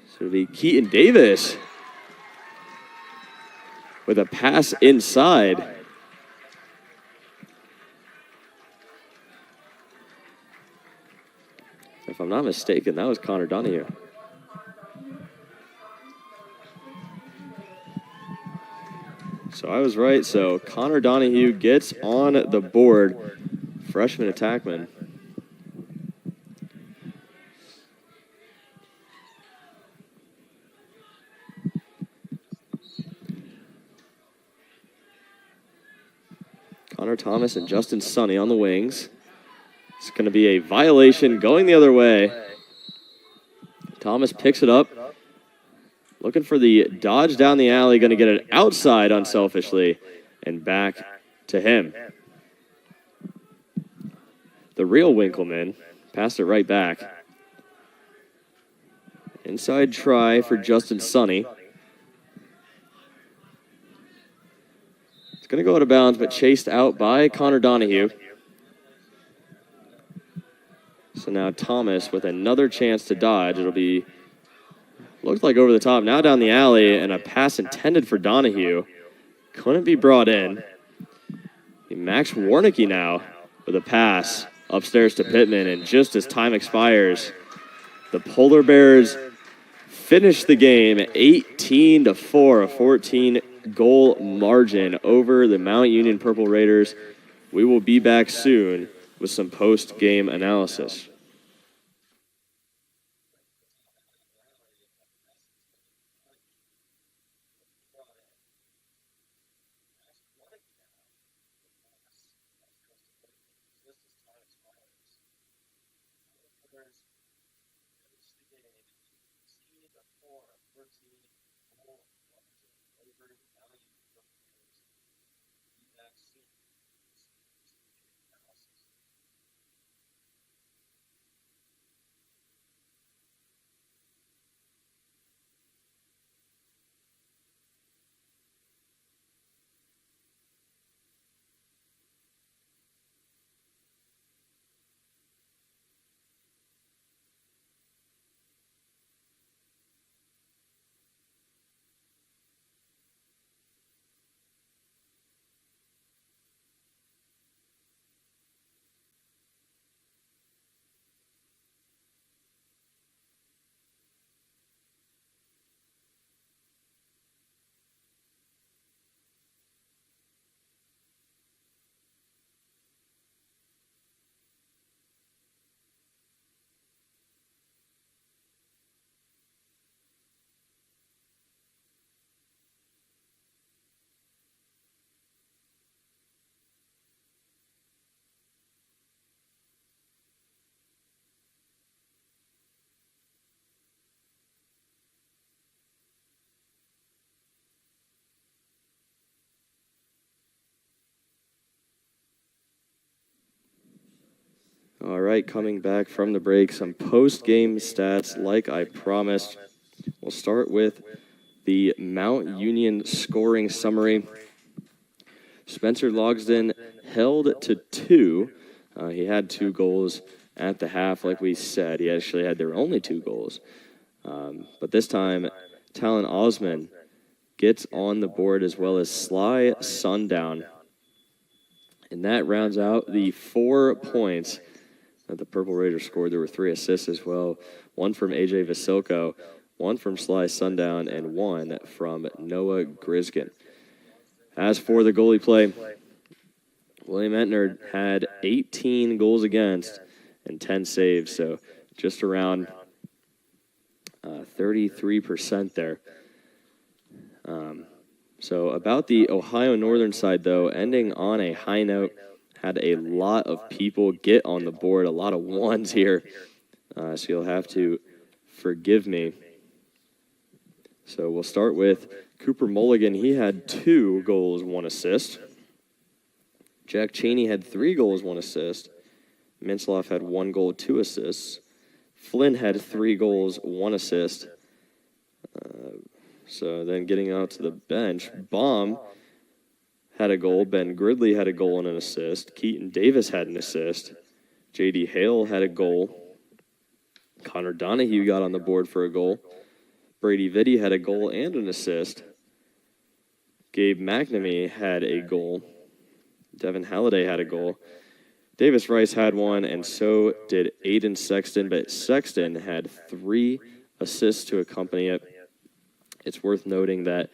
So it'll be Keaton Davis with a pass inside. If I'm not mistaken, that was Connor Donahue. So I was right. So Connor Donahue gets on the board. Freshman attackman. Connor Thomas and Justin Sonny on the wings. It's going to be a violation going the other way. Thomas picks it up. Looking for the dodge down the alley. Going to get it outside unselfishly and back to him. The real Winkleman passed it right back. Inside try for Justin Sonny. It's going to go out of bounds, but chased out by Connor Donahue. So now Thomas with another chance to dodge. It'll be, looked like over the top. Now down the alley, and a pass intended for Donahue. Couldn't be brought in. Max Warnicki now with a pass upstairs to Pittman, and just as time expires, the Polar Bears finish the game 18-4, a 14-goal margin over the Mount Union Purple Raiders. We will be back soon with some post-game analysis. All right, coming back from the break, some post-game stats like I promised. We'll start with the Mount Union scoring summary. Spencer Logsdon held to 2. He had 2 goals at the half, like we said. He actually had their only 2 goals. But this time, Talon Osman gets on the board, as well as Sly Sundown. And that rounds out the 4 points that the Purple Raiders scored. There were 3 assists as well. 1 from A.J. Vasilko, 1 from Sly Sundown, and 1 from Noah Griskin. As for the goalie play, William Entner had 18 goals against and 10 saves, so just around 33% there. So about the Ohio Northern side, though, ending on a high note, had a lot of people get on the board, a lot of ones here, so you'll have to forgive me. So we'll start with Cooper Mulligan. He had 2 goals, 1 assist. Jack Cheney had 3 goals, 1 assist. Mintzloff had 1 goal, 2 assists. Flynn had 3 goals, 1 assist. So then getting out to the bench, Baum had a goal. Ben Gridley had a goal and an assist. Keaton Davis had an assist. J.D. Hale had a goal. Connor Donahue got on the board for a goal. Brady Vitti had a goal and an assist. Gabe McNamee had a goal. Devin Halliday had a goal. Davis Rice had one, and so did Aiden Sexton, but Sexton had 3 assists to accompany it. It's worth noting that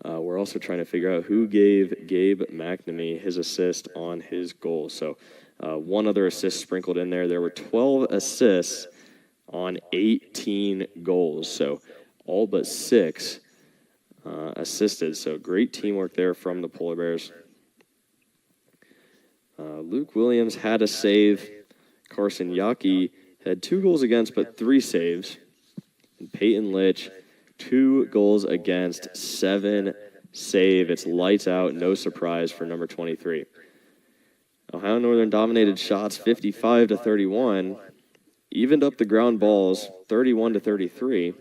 we're also trying to figure out who gave Gabe McNamee his assist on his goal. So one other assist sprinkled in there. There were 12 assists on 18 goals, so all but 6 assisted. So great teamwork there from the Polar Bears. Luke Williams had a save. Carson Yaki had 2 goals against, but 3 saves. And Peyton Litch, 2 goals against, 7 save. It's lights out, no surprise for number 23. Ohio Northern dominated shots 55-31, evened up the ground balls 31-33.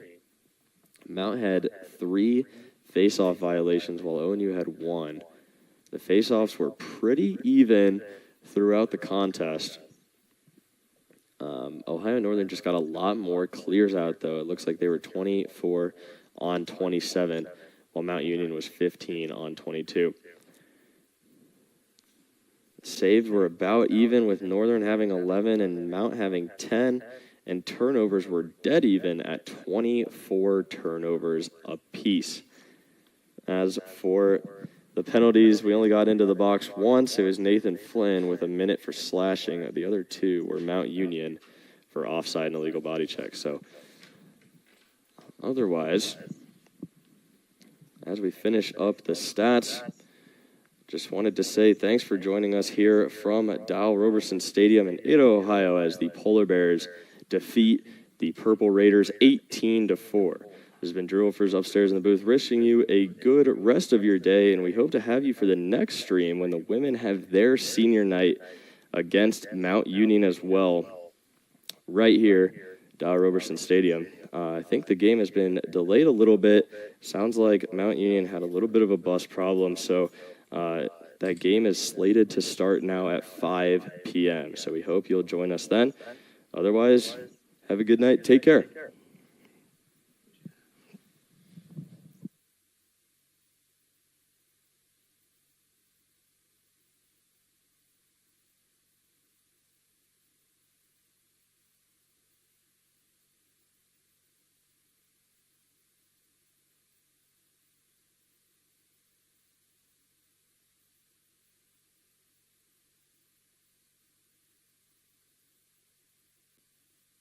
Mount had 3 face-off violations while ONU had 1. The face-offs were pretty even throughout the contest. Ohio Northern just got a lot more clears out, though. It looks like they were 24 on 27, while Mount Union was 15 on 22. Saves were about even, with Northern having 11 and Mount having 10, and turnovers were dead even at 24 turnovers apiece. As for the penalties, we only got into the box once. It was Nathan Flynn with a minute for slashing. The other 2 were Mount Union for offside and illegal body check. So otherwise, as we finish up the stats, just wanted to say thanks for joining us here from Dow Roberson Stadium in Idaho, Ohio, as the Polar Bears defeat the Purple Raiders 18-4. This has been Drew Wolfers upstairs in the booth, wishing you a good rest of your day, and we hope to have you for the next stream when the women have their senior night against Mount Union as well, right here, Dow Roberson Stadium. I think the game has been delayed a little bit. Sounds like Mount Union had a little bit of a bus problem, so that game is slated to start now at 5 p.m., so we hope you'll join us then. Otherwise, have a good night. Take care.